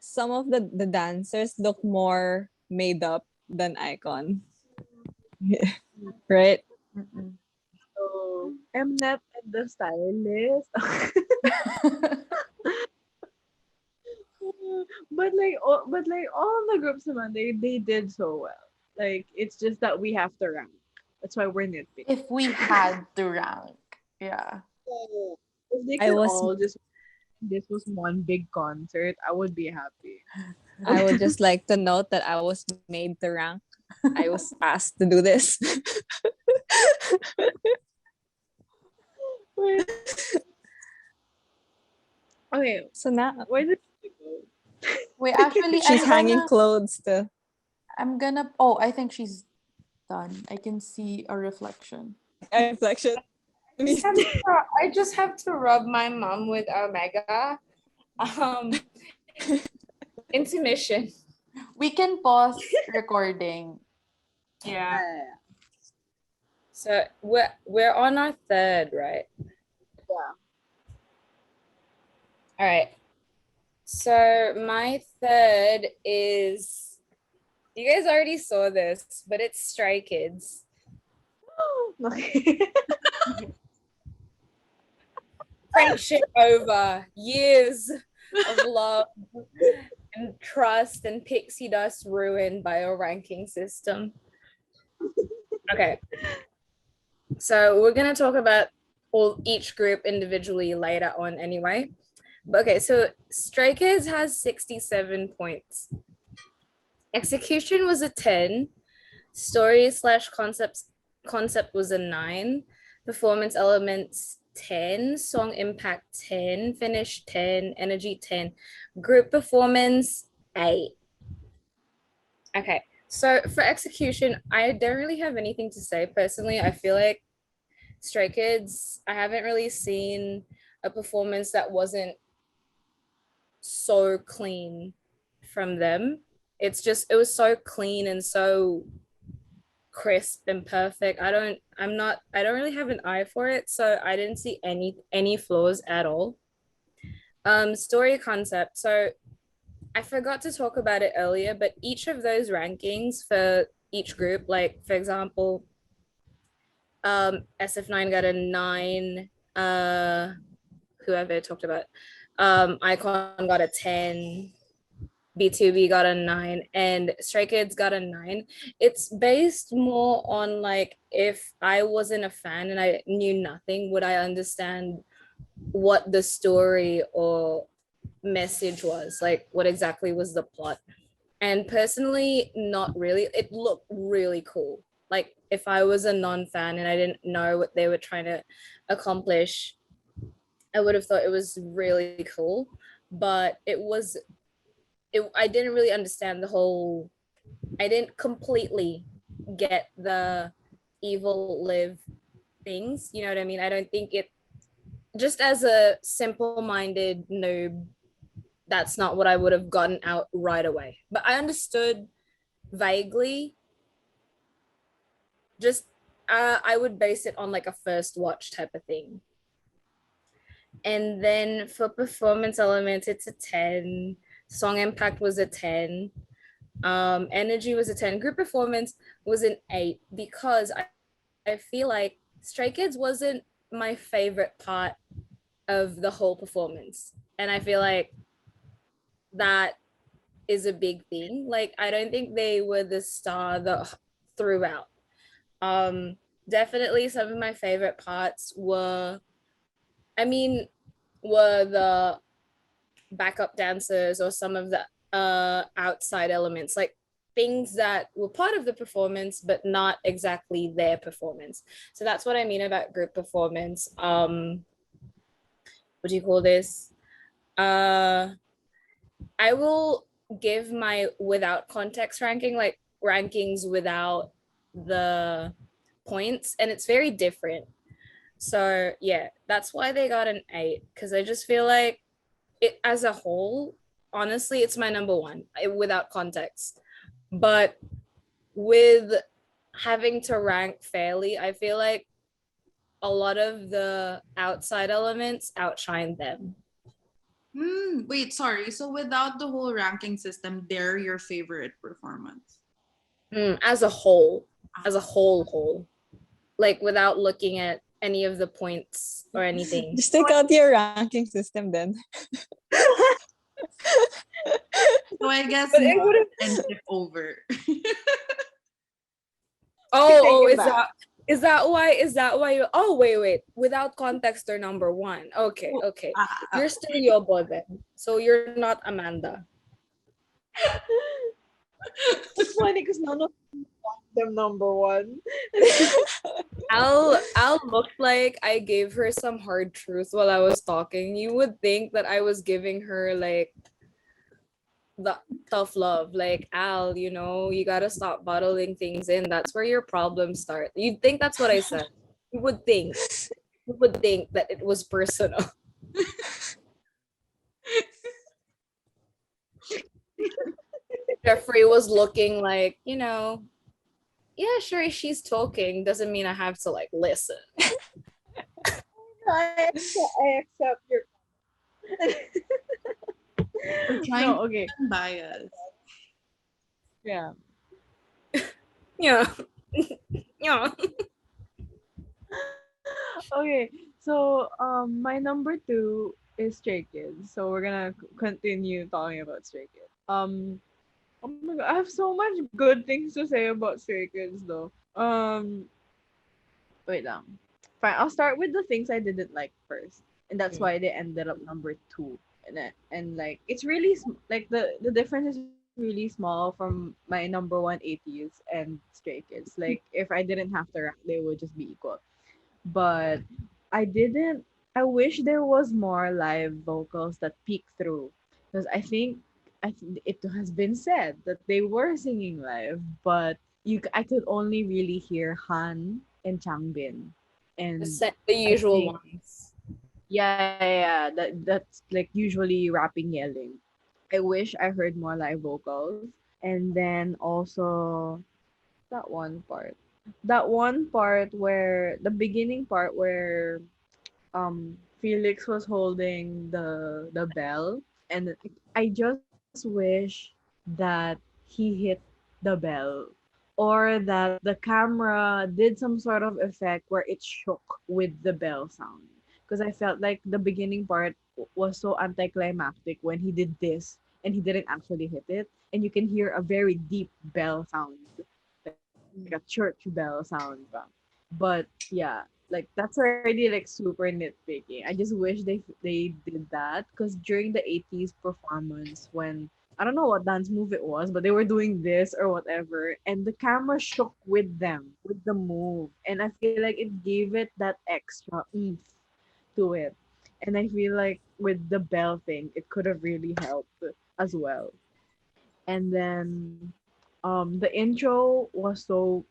some of the dancers look more made up than Icon. Right? mm-mm. so Mnet and the stylist. But the groups naman, they did so well. Like it's just that we have to rank. That's why we're nitpicking. If we had to rank, yeah. So, if they I could was all just this was one big concert, I would be happy. I would just like to note that I was made to rank. I was asked to do this. Wait, okay, So now where did it go? Wait, actually, she's hanging clothes to oh, I think she's done. I can see a reflection. a reflection. I just have to rub my mum with Omega. Um, Intermission. We can pause recording. Yeah. Yeah. So we're on our third, right? Yeah. All right. So my third is, you guys already saw this, but it's Stray Kids. Okay. Friendship over years of love and trust and pixie dust ruined by a ranking system. Okay. So we're gonna talk about each group individually later on anyway. But okay, so Stray Kids has 67 points. Execution was a 10. Story slash concept was a 9. Performance elements 10. Song impact 10. Finish 10. Energy 10. Group performance 8. Okay. So for execution, I don't really have anything to say personally. I feel like Stray Kids, I haven't really seen a performance that wasn't so clean from them. It was so clean and so crisp and perfect. I don't really have an eye for it, so I didn't see any flaws at all. Story concept. So I forgot to talk about it earlier, but each of those rankings for each group, like for example, SF9 got a 9, whoever talked about, Icon got a 10, B2B got a 9, and Stray Kids got a 9. It's based more on like if I wasn't a fan and I knew nothing, would I understand what the story or message was? Like what exactly was the plot? And personally, not really. It looked really cool. Like if I was a non-fan and I didn't know what they were trying to accomplish, I would have thought it was really cool. But I didn't really understand the whole, I didn't completely get the evil live things. You know what I mean? I don't think it, just as a simple-minded noob, that's not what I would have gotten out right away. But I understood vaguely. Just I would base it on like a first watch type of thing. And then for performance elements, it's a 10. Song impact was a 10. Energy was a 10. Group performance was an 8 because I feel like Stray Kids wasn't my favorite part of the whole performance. And I feel like that is a big thing. Like I don't think they were the star the throughout. Um, Definitely some of my favorite parts were, I mean, were the backup dancers or some of the outside elements, like things that were part of the performance but not exactly their performance. So that's what I mean about group performance. What do you call this? Uh, I will give my without context ranking, like rankings without the points, and it's very different. So yeah, that's why they got an 8, because I just feel like it as a whole, honestly, it's my number one without context. But with having to rank fairly, I feel like a lot of the outside elements outshine them. Wait, sorry. So without the whole ranking system, they're your favorite performance. As a whole, whole, like without looking at any of the points or anything. Just take out your ranking system then. So I guess But it would have. and tip over. Oh, Take it back. is that why you, oh wait, without context they're number one. Okay, okay. You're still Yobo then. So you're not Amanda. It's funny because none of them number one. I'll look like I gave her some hard truth while I was talking. You would think that I was giving her like the tough love, like Al, you gotta stop bottling things in. That's where your problems start. You'd think that's what I said. You would think. You would think that it was personal. Jeffrey was looking like, yeah, sure, she's talking. Doesn't mean I have to like listen. I accept your. No, okay. Bias. Yeah. Yeah. Yeah. Okay. So my number 2 is Stray Kids. So we're gonna continue talking about Stray Kids. Oh my god, I have so much good things to say about Stray Kids though. Wait lang. Fine, I'll start with the things I didn't like first, and that's why they ended up number 2. And like it's really like the difference is really small from my number one ATs and Stray Kids. Like if I didn't have to rank, they would just be equal. But I didn't. I wish there was more live vocals that peek through, because I think it has been said that they were singing live, but I could only really hear Han and Changbin, and The I usual think ones. yeah, that's like usually rapping yelling. I wish I heard more live vocals. And then also that one part. That one part where the beginning part where Felix was holding the bell, and I just wish that he hit the bell, or that the camera did some sort of effect where it shook with the bell sound, because I felt like the beginning part was so anticlimactic when he did this and he didn't actually hit it, and you can hear a very deep bell sound, like a church bell sound ba. But yeah, like that's already like super nitpicky. I just wish they did that, because during the 80s performance, when I don't know what dance move it was, but they were doing this or whatever, and the camera shook with them with the move, and I feel like it gave it that extra oomph to it. And I feel like with the bell thing, it could have really helped as well. And then the intro was so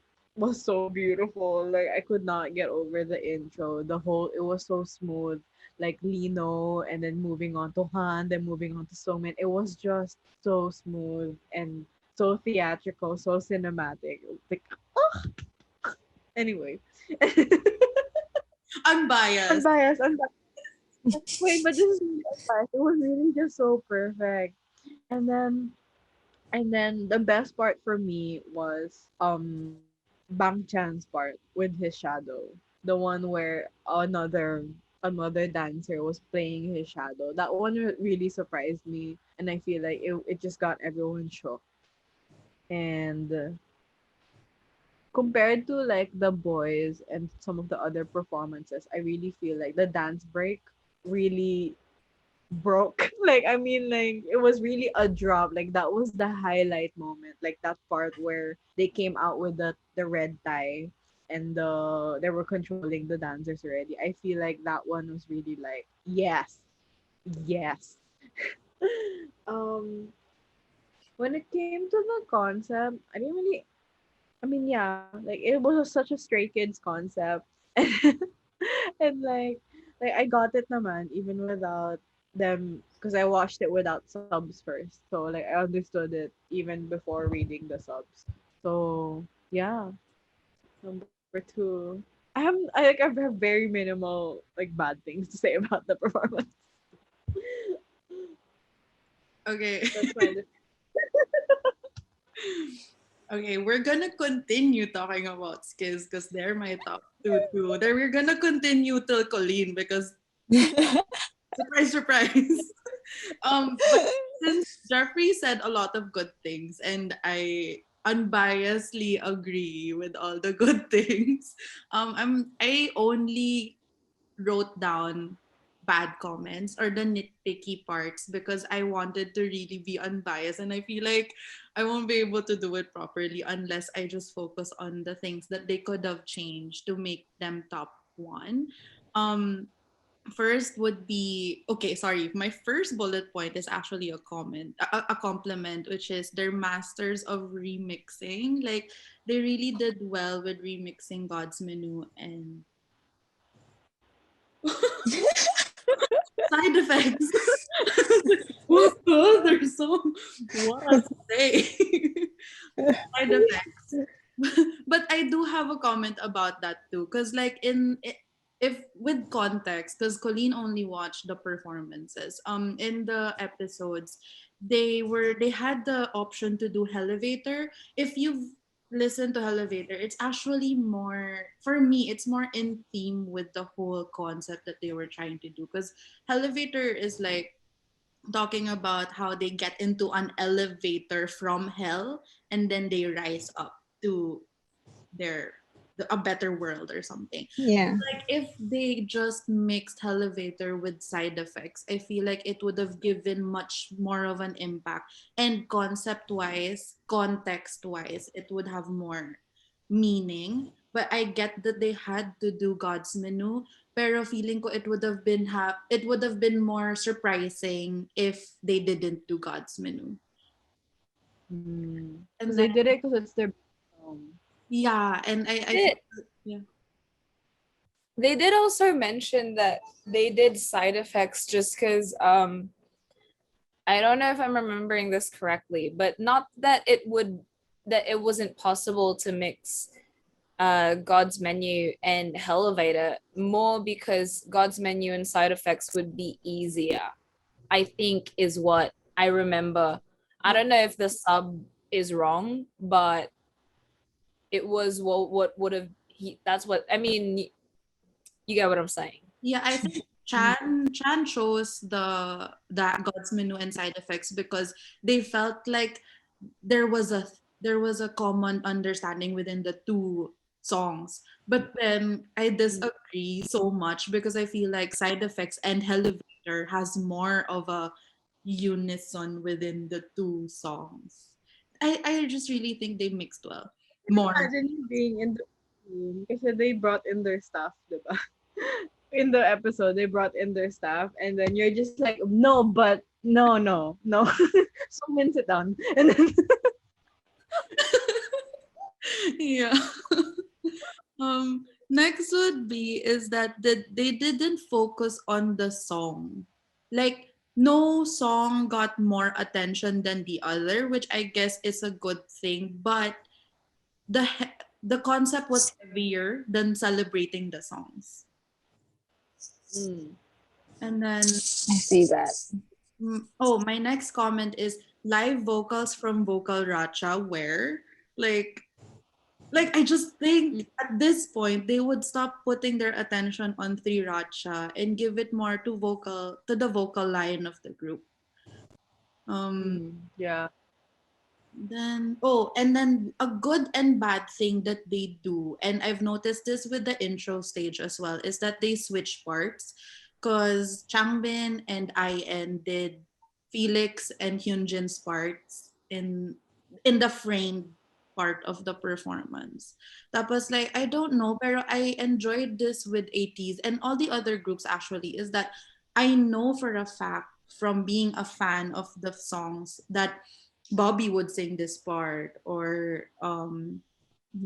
beautiful. Like I could not get over the intro. The whole it was so smooth. Like Lino, and then moving on to Han, then moving on to Somin. It was just so smooth and so theatrical, so cinematic. Like anyway. Unbiased. Unbiased, unbiased. Wait, but this is really unbiased. It was really just so perfect. And then the best part for me was Bang Chan's part with his shadow. The one where another dancer was playing his shadow. That one really surprised me, and I feel like it just got everyone shook. And compared to like the boys and some of the other performances, I really feel like the dance break really broke. Like I mean, like it was really a drop. Like that was the highlight moment. Like that part where they came out with the red tie, and they were controlling the dancers already. I feel like that one was really like yes, yes. um, when it came to the concept, I didn't really. I mean, yeah, like it was such a Stray Kids concept, and like I got it naman even without them, because I watched it without subs first. So like I understood it even before reading the subs. So yeah, number two. I have very minimal like bad things to say about the performance. Okay. That's my Okay, we're gonna continue talking about skills because they're my top two too. Then we're gonna continue till Colleen because surprise, surprise. But since Jeffrey said a lot of good things and I unbiasedly agree with all the good things, I only wrote down bad comments or the nitpicky parts because I wanted to really be unbiased, and I feel like I won't be able to do it properly unless I just focus on the things that they could have changed to make them top one. Um First would be, okay, sorry, my first bullet point is actually a compliment, which is they're masters of remixing. Like they really did well with remixing God's Menu and side effects. What the? There's so what to say. Side effects. But I do have a comment about that too, because like if with context, because Colleen only watched the performances. In the episodes, they had the option to do elevator. If you've listened to elevator, it's actually more for me. It's more in theme with the whole concept that they were trying to do. Because elevator is like talking about how they get into an elevator from hell and then they rise up to their a better world or something. Yeah. Like if they just mixed elevator with side effects, I feel like it would have given much more of an impact, and concept wise, context wise, it would have more meaning. But I get that they had to do God's Menu, pero feeling ko it would have been more surprising if they didn't do God's Menu. because And they then did it because it's their yeah, and I It, yeah. They did also mention that they did side effects just because I don't know if I'm remembering this correctly, but not that it wasn't possible to mix God's Menu and Elevator, more because God's Menu and side effects would be easier, I think is what I remember. I don't know if the sub is wrong, but it was what would have he that's what I mean, you get what I'm saying. Yeah, I think Chan chose the God's Menu and side effects because they felt like there was a there was a common understanding within the two songs. But then I disagree so much because I feel like side effects and Elevator has more of a unison within the two songs. I just really think they mixed well. More. Imagine you being in the room kasi they brought in their staff, diba? In the episode, they brought in their staff, and then you're just like, no, but no. So Min, sit down. And then Yeah. Next would be is that they didn't focus on the song. Like no song got more attention than the other, which I guess is a good thing, but the concept was heavier than celebrating the songs. And then I see that. oh, my next comment is live vocals from Vocal Racha where like I just think at this point they would stop putting their attention on Three Racha and give it more to the vocal line of the group. yeah. Then oh, and then a good and bad thing that they do, and I've noticed this with the intro stage as well, is that they switch parts. Cause Changbin and IN did Felix and Hyunjin's parts in the framed part of the performance. Tapos like I don't know, pero I enjoyed this with ATs and all the other groups actually, is that I know for a fact from being a fan of the songs that Bobby would sing this part, or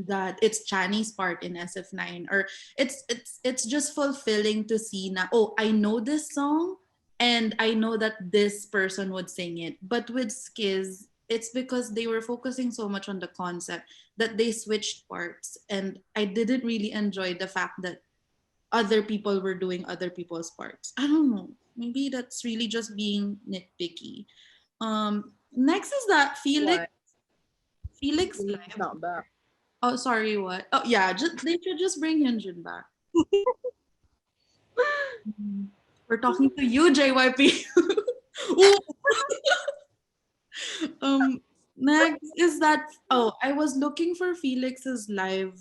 that it's Chani's part in SF9, or it's just fulfilling to see na, oh, I know this song and I know that this person would sing it. But with Skiz, it's because they were focusing so much on the concept that they switched parts, and I didn't really enjoy the fact that other people were doing other people's parts. I don't know. Maybe that's really just being nitpicky. Next is that What? Felix It's live. not bad. Oh, sorry, what? Oh, yeah, they should just bring Hyunjin back. We're talking to you, JYP. Ooh. Next is that, oh, I was looking for Felix's live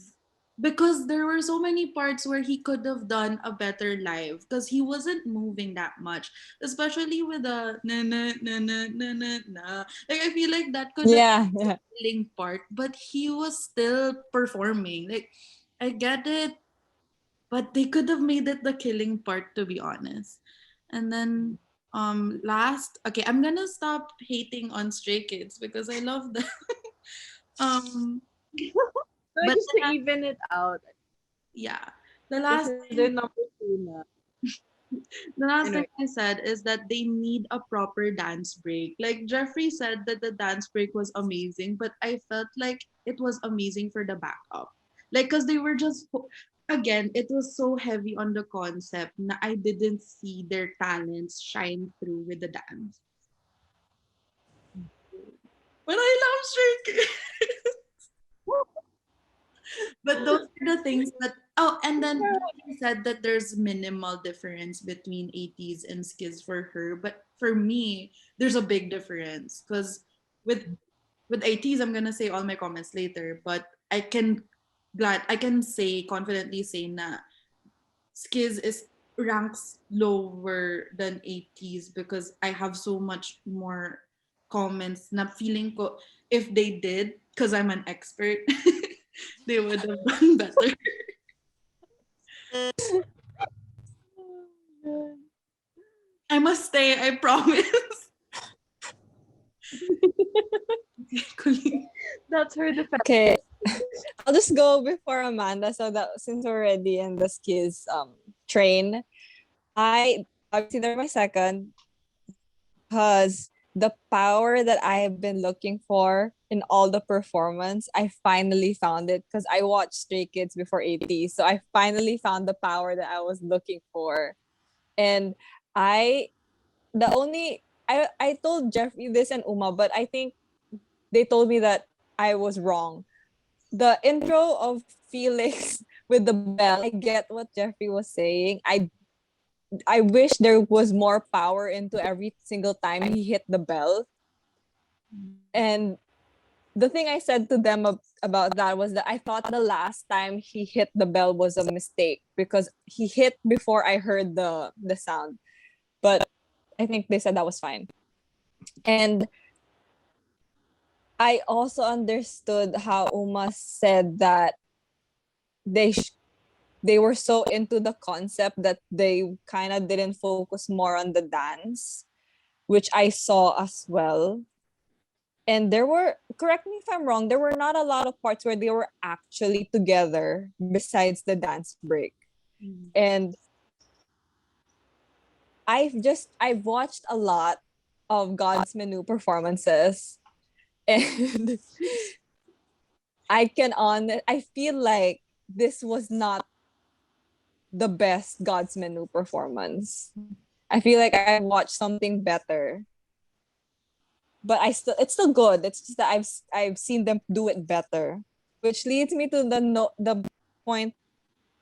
because there were so many parts where he could have done a better live because he wasn't moving that much, especially with the na na na na na na na. Like I feel like that could have Yeah, been yeah. the killing part, but he was still performing. Like I get it, but they could have made it the killing part, to be honest. And then last, okay, I'm gonna stop hating on Stray Kids because I love them. um So but just to even it out, yeah, the kasi last they're thing number 2 na. the last thing Anyway, I said is that they need a proper dance break. Like Jeffrey said that the dance break was amazing, but I felt like it was amazing for the backup. Like, because they were just, again, it was so heavy on the concept na I didn't see their talents shine through with the dance. But I love Stray Kids. But those are the things that oh, and then she said that there's minimal difference between 80s and Skiz for her, but for me there's a big difference because with with 80s I'm gonna say all my comments later, but I can say confidently say na Skiz is ranks lower than 80s because I have so much more comments na feeling ko if they did because I'm an expert they would have done better. I must stay, I promise. that's her defense. Okay. I'll just go before Amanda so that since we're already in the skills train, I obviously they're my second because the power that I have been looking for in all the performance, I finally found it because I watched Stray Kids before 80. So I finally found the power that I was looking for. And I the only I told Jeffrey this and Uma, but I think they told me that I was wrong. The intro of Felix with the bell, I get what Jeffrey was saying. I wish there was more power into every single time he hit the bell. And the thing I said to them about that was that I thought the last time he hit the bell was a mistake because he hit before I heard the sound. But I think they said that was fine. And I also understood how Uma said that they they were so into the concept that they kind of didn't focus more on the dance, which I saw as well. And there were, correct me if I'm wrong, there were not a lot of parts where they were actually together besides the dance break. And I've watched a lot of God's Menu performances, and I feel like this was not the best God's Menu performance. I feel like I watched something better. But it's still good. It's just that I've seen them do it better. Which leads me to the point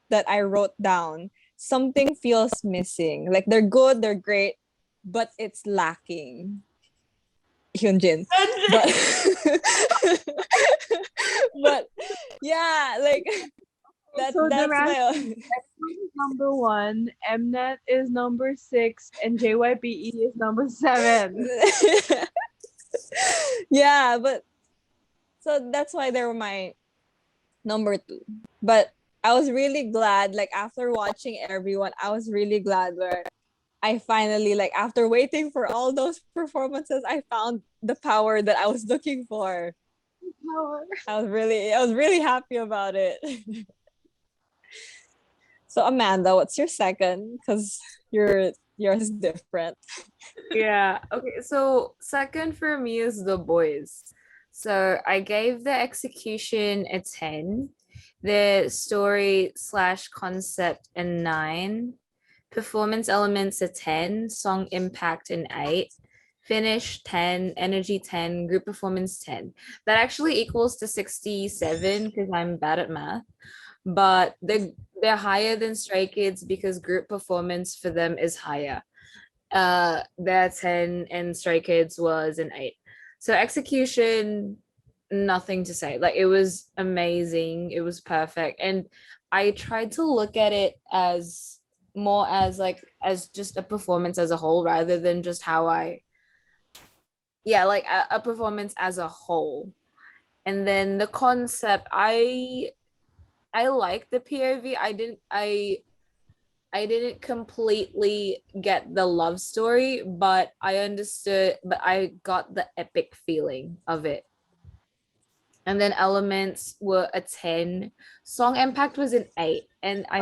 that I wrote down. Something feels missing. Like they're good, they're great, but it's lacking. Hyunjin. But but yeah, like So the that's rank my is number 1, Mnet is number 6, and JYPE is number 7. yeah, but so that's why they were my number 2. But I was really glad, like after watching everyone, I was really glad where I finally, like after waiting for all those performances, I found the power that I was looking for. Power. I was really happy about it. So Amanda, what's your second? Because yours is different. Yeah. Okay. So second for me is The Boys. So I gave the execution a 10, the story slash concept a 9, performance elements a 10, song impact an 8, finish 10, energy 10, group performance 10. That actually equals to 67 because I'm bad at math. But they're higher than Stray Kids because group performance for them is higher. Their 10 and Stray Kids was an 8. So execution, nothing to say. Like it was amazing. It was perfect. And I tried to look at it as more as like as just a performance as a whole rather than just how like a performance as a whole. And then the concept, I like the POV. I didn't completely get the love story, but I got the epic feeling of it. And then elements were a 10. Song impact was an 8. And I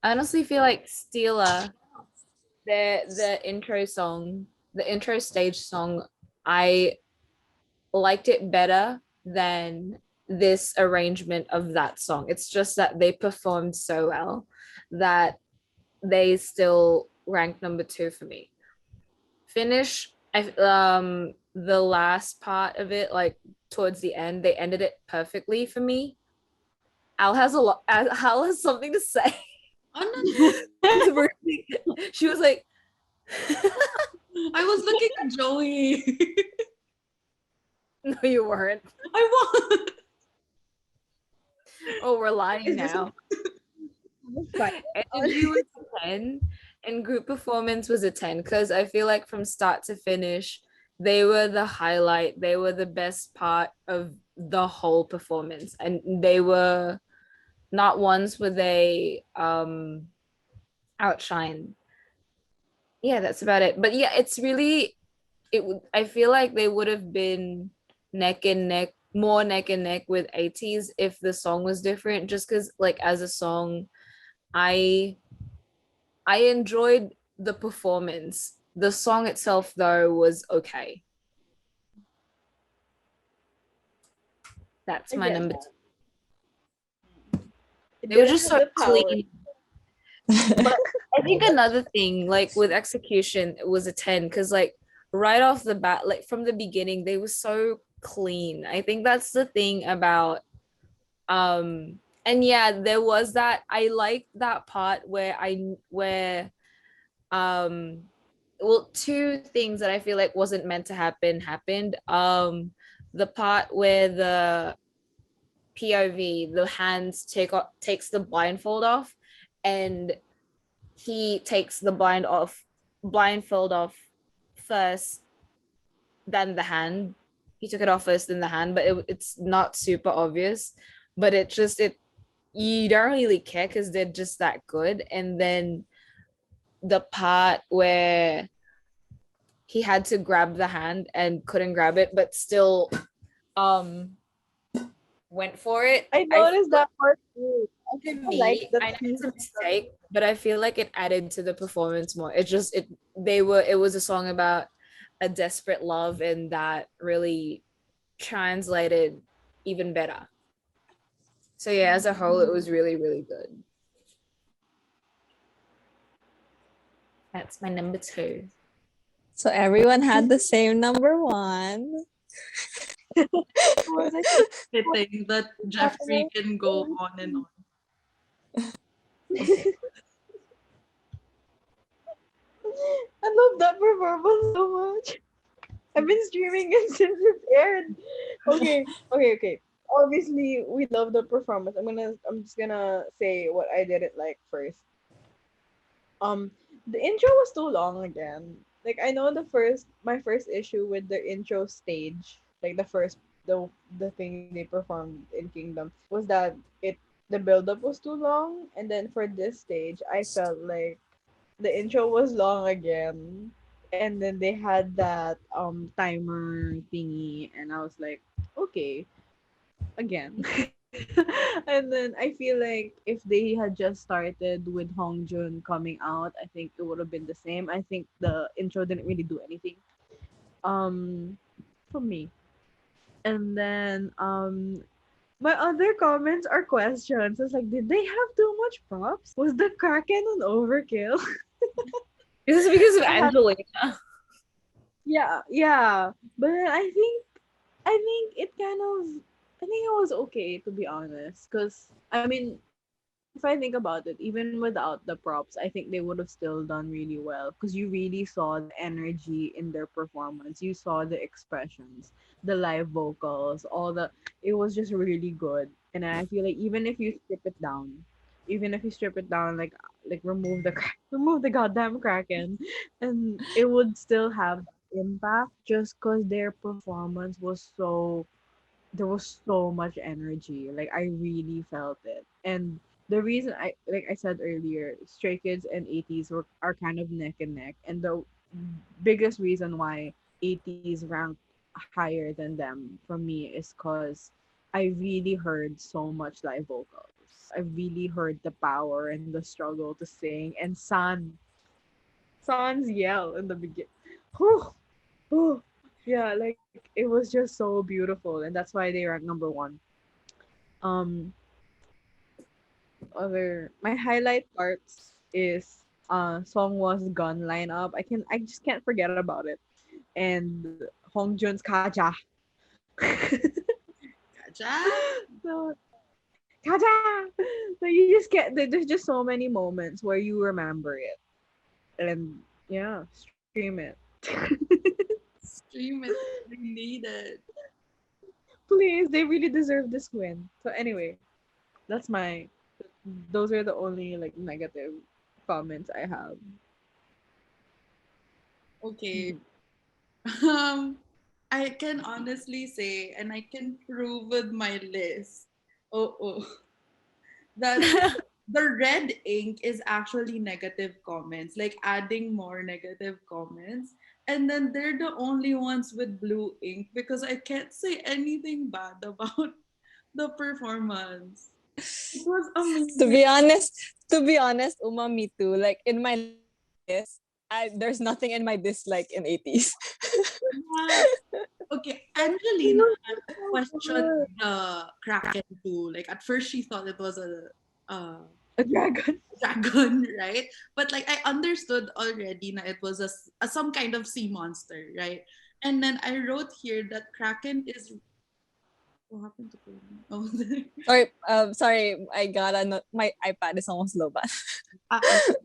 honestly feel like Steela, the intro song, the intro stage song, I liked it better than this arrangement of that song. It's just that they performed so well that they still rank number 2 for me. Finish, the last part of it, like towards the end, they ended it perfectly for me. Al has a lot. Al has something to say. Oh, no. She was like, I was looking at Joey. "No, you weren't." I was. Oh, we're lying now. Energy was a 10 and group performance was a 10 because I feel like from start to finish, they were the highlight. They were the best part of the whole performance. And they were not once were they outshine. Yeah, that's about it. But yeah, it's really I feel like they would have been neck and neck more neck and neck with 80s if the song was different, just because like as a song, I enjoyed the performance. The song itself though was okay. That's I my get number that. two. It They were didn't just have so the power. clean. But I think another thing, like with execution, it was a 10 because like right off the bat, like from the beginning, they were so clean. I think that's the thing about and yeah, there was that I liked that part where um well, two things that I feel like wasn't meant to happen happened. The part where the POV, the hands takes the blindfold off, and he takes the blindfold off first, then the hand. He took it off first, then the hand, but it's not super obvious. But it you don't really care because they're just that good. And then the part where he had to grab the hand and couldn't grab it, but still um went for it. I I noticed that part too. I to kinda like me, the I know it's team. a mistake, but I feel like it added to the performance more. It was a song about a desperate love, and that really translated even better. So yeah, as a whole, it was really, really good. That's my number two. So everyone had the same number one. Was I Fitting that Jeffrey can go on and on. I love that performance so much. I've been streaming it since it aired. Okay. Obviously, we love the performance. I'm just gonna say what I didn't like first. Um, the intro was too long again. Like I know my first issue with the intro stage, like the thing they performed in Kingdom was that the build up was too long, and then for this stage, I felt like the intro was long again, and then they had that timer thingy, and I was like, okay, again. And then I feel like if they had just started with Hong Jun coming out, I think it would have been the same. I think the intro didn't really do anything um for me. And then my other comments are questions. It's like, did they have too much props? Was the Kraken an overkill? This is because of I have Angelina. yeah. But then I think it kind of I think it was okay, to be honest, because I mean, if I think about it, even without the props, I think they would have still done really well because you really saw the energy in their performance. You saw the expressions, the live vocals, all the. It was just really good, and I feel like even if you strip it down, like remove remove the goddamn Kraken, and it would still have impact just because their performance was so there was so much energy. Like I really felt it. And the reason I said earlier, Stray Kids and 80s are kind of neck and neck. And the biggest reason why 80s ranked higher than them for me is because I really heard so much live vocals. I really heard the power and the struggle to sing, and San's yell in the beginning. Oh, yeah, like it was just so beautiful, and that's why they rank number one. Um, other my highlight parts is song was gun lineup. I just can't forget about it. And Hong Jun's Kaja. Kaja? So, Kaja. So you just there's just so many moments where you remember it, and yeah, stream it. Stream it. We need it. Please, they really deserve this win. So anyway, that's my those are the only like negative comments I have. Okay. Um, I can honestly say, and I can prove with my list. Oh, that the red ink is actually negative comments, like adding more negative comments. And then they're the only ones with blue ink because I can't say anything bad about the performance. It was To amazing. be honest, Uma, me too. Like in my list, there's nothing in my dislike in 80s. Yeah. Okay, Angelina So questioned good. the Kraken too. Like at first she thought it was a A dragon. dragon, right? But like I understood already na it was some kind of sea monster, right? And then I wrote here that Kraken is what happened to Kraken? Oh, Sorry, I got my iPad is almost low, but okay.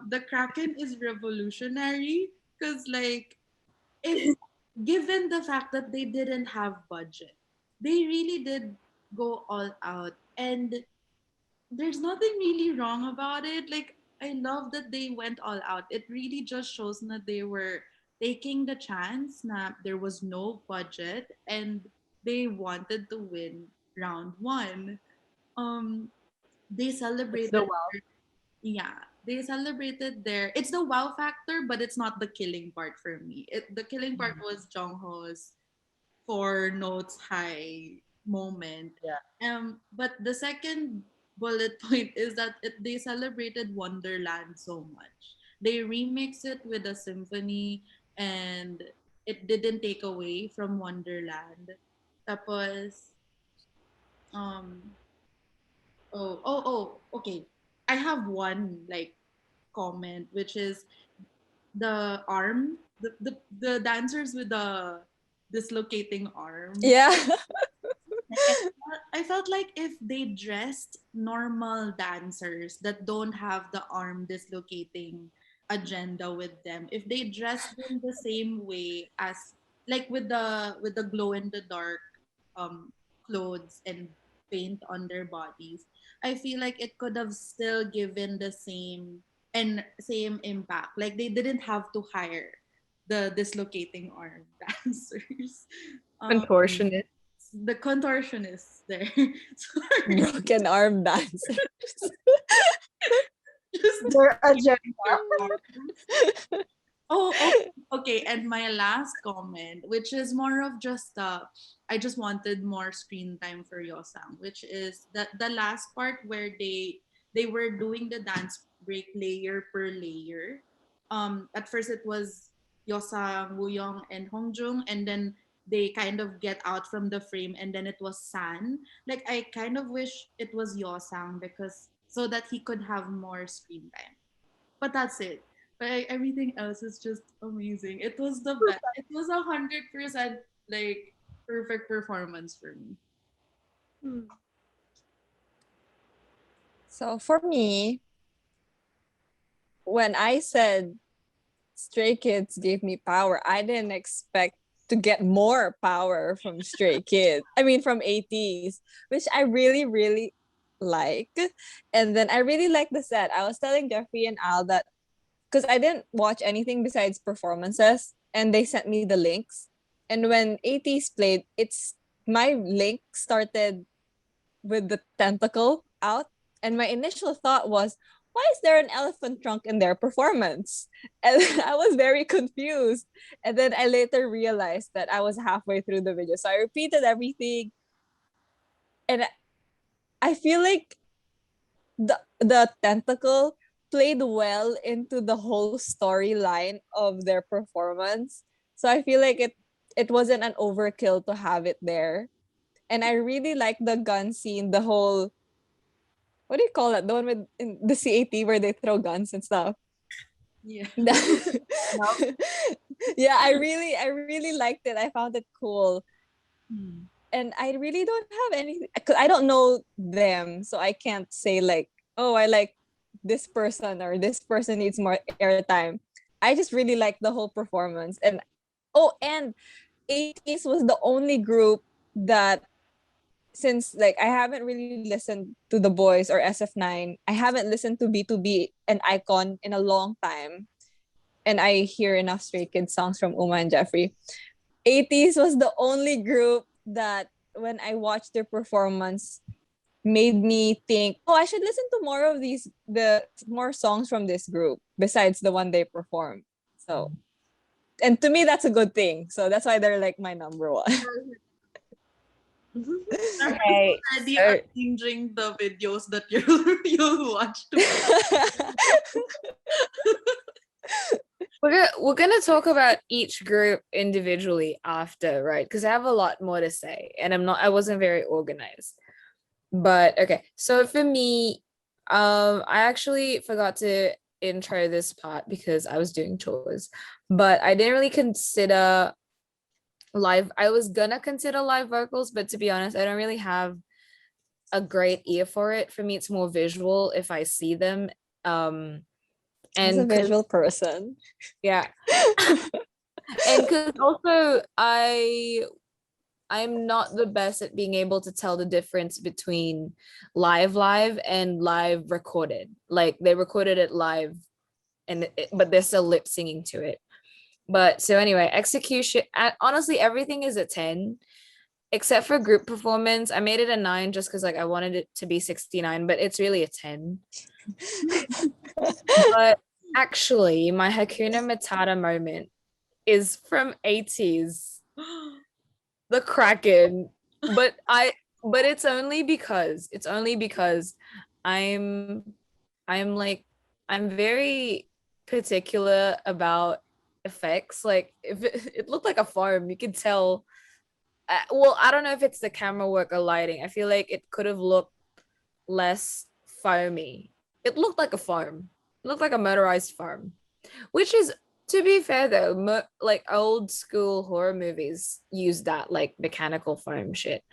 The Kraken is revolutionary because like if given the fact that they didn't have budget, they really did go all out, and there's nothing really wrong about it. Like I love that they went all out. It really just shows that they were taking the chance. Na there was no budget, and they wanted to win round one. Um, they It's the celebrated. wow. Yeah, they celebrated their. It's the wow factor, but it's not the killing part for me. The killing part Mm. was Jongho's 4 notes high moment. Yeah. But the second bullet point is that they celebrated Wonderland so much. They remix it with a symphony, and it didn't take away from Wonderland. Tapos, um, okay. I have one like comment, which is the arm, the dancers with the dislocating arm. yeah. Like, I felt like if they dressed normal dancers that don't have the arm dislocating agenda with them, if they dressed them the same way as like with the glow in the dark um clothes and paint on their bodies, I feel like it could have still given the same impact. Like they didn't have to hire the dislocating arm dancers. Um, Contortionist. the contortionist there. Sorry, Broken arm dancer. just Their agenda. their arms. Oh, okay. Okay. And my last comment, which is more of just I just wanted more screen time for Yosang, which is the last part where they were doing the dance break layer per layer. At first it was Yosang, Wooyoung, and Hongjung, and then they kind of get out from the frame, and then it was San. Like I kind of wish it was Yosang because so that he could have more screen time. But that's it. But everything else is just amazing. It was the best. It was 100% like perfect performance for me. Hmm. So for me, when I said Stray Kids gave me power, I didn't expect to get more power from Stray Kids. I mean, from ATs, which I really, really like. And then I really like the set. I was telling Jeffrey and Al that because I didn't watch anything besides performances, and they sent me the links. And when ATs played, it's my link started with the tentacle out. And my initial thought was, why is there an elephant trunk in their performance? And I was very confused. And then I later realized that I was halfway through the video. So I repeated everything. And I feel like the tentacle played well into the whole storyline of their performance. So I feel like it wasn't an overkill to have it there. And I really like the gun scene, the whole what do you call it? The one with in the CAT where they throw guns and stuff. Yeah. Yeah, I really liked it. I found it cool. Hmm. And I really don't have anything because I don't know them, so I can't say like, oh, I like this person or this person needs more airtime. I just really like the whole performance. And oh, and 80s was the only group that since like I haven't really listened to the boys or SF9, I haven't listened to B2B and Icon in a long time. And I hear enough Stray Kids songs from Uma and Jeffrey. 80s was the only group that when I watched their performance, made me think, oh, I should listen to more of the more songs from this group besides the one they perform. So, and to me, that's a good thing. So that's why they're like my number one. Okay. Already So arranging the videos that you'll watch to We're gonna talk about each group individually after, right? Because I have a lot more to say, and I wasn't very organized. But okay, so for me, I actually forgot to intro this part because I was doing chores, but I didn't really consider live. I was gonna consider live vocals, but to be honest, I don't really have a great ear for it. For me, it's more visual if I see them. As a And visual person. yeah, and because also I'm not the best at being able to tell the difference between live and live recorded. Like they recorded it live, but they're still lip singing to it. But so anyway, execution. Honestly, everything is a 10, except for group performance. I made it a 9 just because like I wanted it to be 69, but it's really a 10. But actually, my Hakuna Matata moment is from 80s, the Kraken. But it's only because I'm I'm like I'm very particular about effects. Like if it looked like a farm, you could tell. Well, I don't know if it's the camera work or lighting. I feel like it could have looked less foamy. It looked like a farm. It looked like a motorized farm, which is, to be fair though, like old school horror movies use that like mechanical foam shit.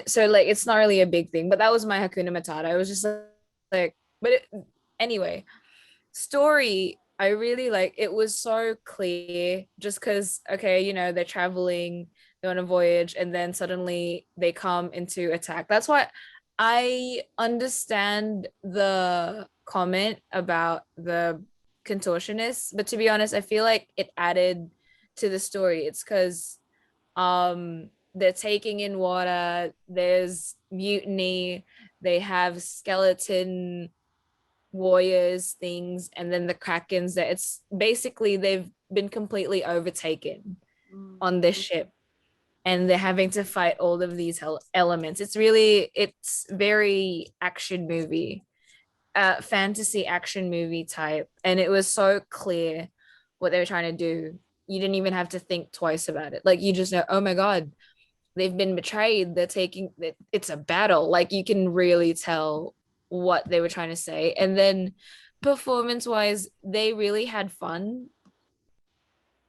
So like it's not really a big thing, but that was my Hakuna Matata. It was just like, but anyway, story. I really like. It was so clear, just because okay, they're traveling, they're on a voyage, and then suddenly they come into attack. That's why I understand the comment about the contortionists, but to be honest, I feel like it added to the story. It's because they're taking in water, there's mutiny, they have skeleton warriors things, and then the Krakens, that it's basically they've been completely overtaken on this ship, and they're having to fight all of these elements. It's very action movie, fantasy action movie type, and it was so clear what they were trying to do. You didn't even have to think twice about it. Like you just know, oh my god, they've been betrayed, they're taking it, it's a battle. Like you can really tell what they were trying to say. And then performance wise, they really had fun.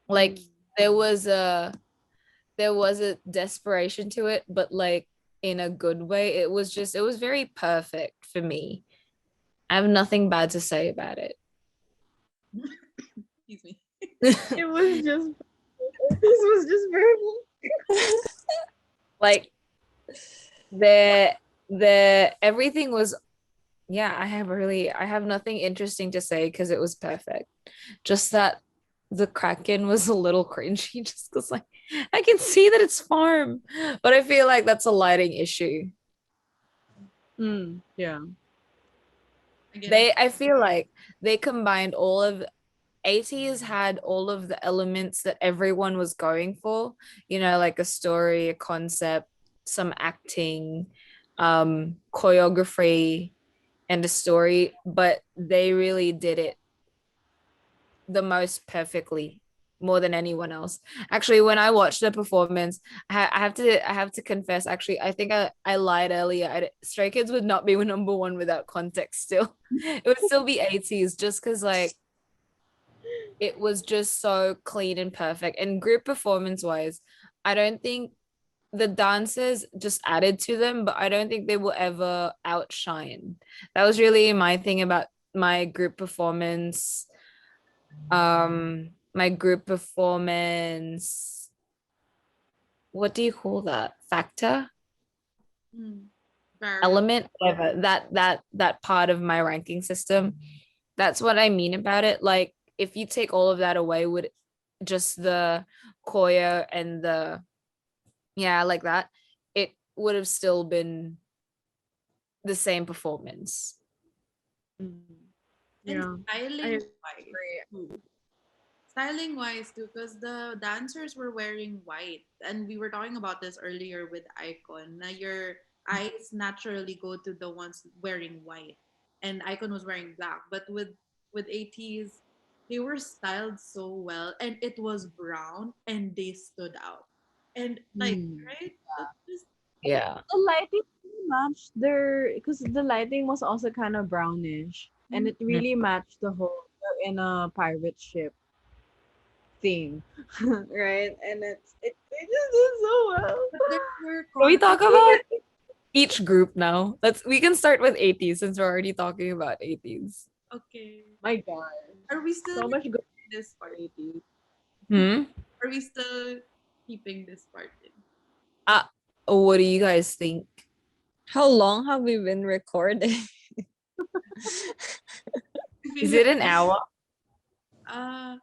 Like there was a desperation to it, but like in a good way. It was very perfect for me. I have nothing bad to say about it. excuse me. It was just this was just very Like the everything was, yeah, I have nothing interesting to say because it was perfect. Just that the Kraken was a little cringy just because like I can see that it's farm, but I feel like that's a lighting issue. yeah. I feel like they combined all of 80s had all of the elements that everyone was going for, like a story, a concept, some acting, choreography, and a story, but they really did it the most perfectly, more than anyone else. Actually, when I watched the performance, I have to confess. Actually, I think I lied earlier. Stray Kids would not be number one without context. Still, it would still be 80s, just because like it was just so clean and perfect. And group performance wise, I don't think the dancers just added to them, but I don't think they will ever outshine. That was really my thing about my group performance. My group performance, what do you call that? Factor? Element? Whatever. That part of my ranking system. That's what I mean about it. Like if you take all of that away, would just the choir and the, yeah, like that, it would have still been the same performance. Yeah. And styling I wise, agree. styling wise too, because the dancers were wearing white, and we were talking about this earlier with Icon. Now your eyes naturally go to the ones wearing white, and Icon was wearing black. But with ATs, they were styled so well, and it was brown, and they stood out. And like, right, that's just Yeah. The lighting really matched their because the lighting was also kind of brownish, and it Mm. really matched the whole they're in a pirate ship theme, right? And it just did so well. but there were Can we con. talk about each group now? We can start with 80s since we're already talking about 80s. Okay, My God, are we still so much good recording this part? quality. Hmm? Are we still keeping this part in? What do you guys think? How long have we been recording? I Is feel it like, an hour? uh,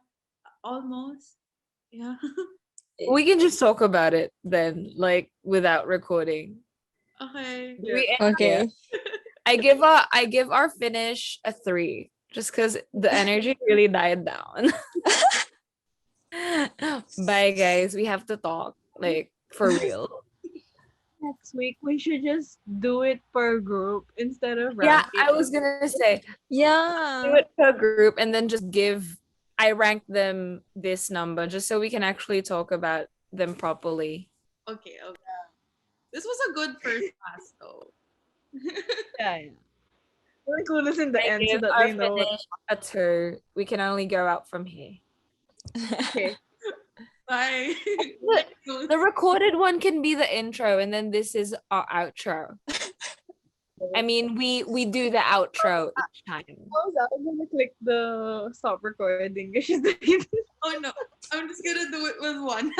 almost. Yeah. We can just talk about it then, like without recording. Okay. Do we Okay. I give our finish a 3 just because the energy really died down. Bye guys, we have to talk like for real. Next week we should just do it per group instead of Yeah, ranking. I was gonna say do Yeah. it per group and then just I rank them this number just so we can actually talk about them properly. Okay. Okay. This was a good first pass, though. Yeah. We'll include this in the I end so give that our they know what. finish a 2. We can only go out from here. Okay. Bye. The recorded one can be the intro and then this is our outro. I mean, we do the outro each time. I'm gonna click the stop recording. Oh no. I'm just gonna do it with one.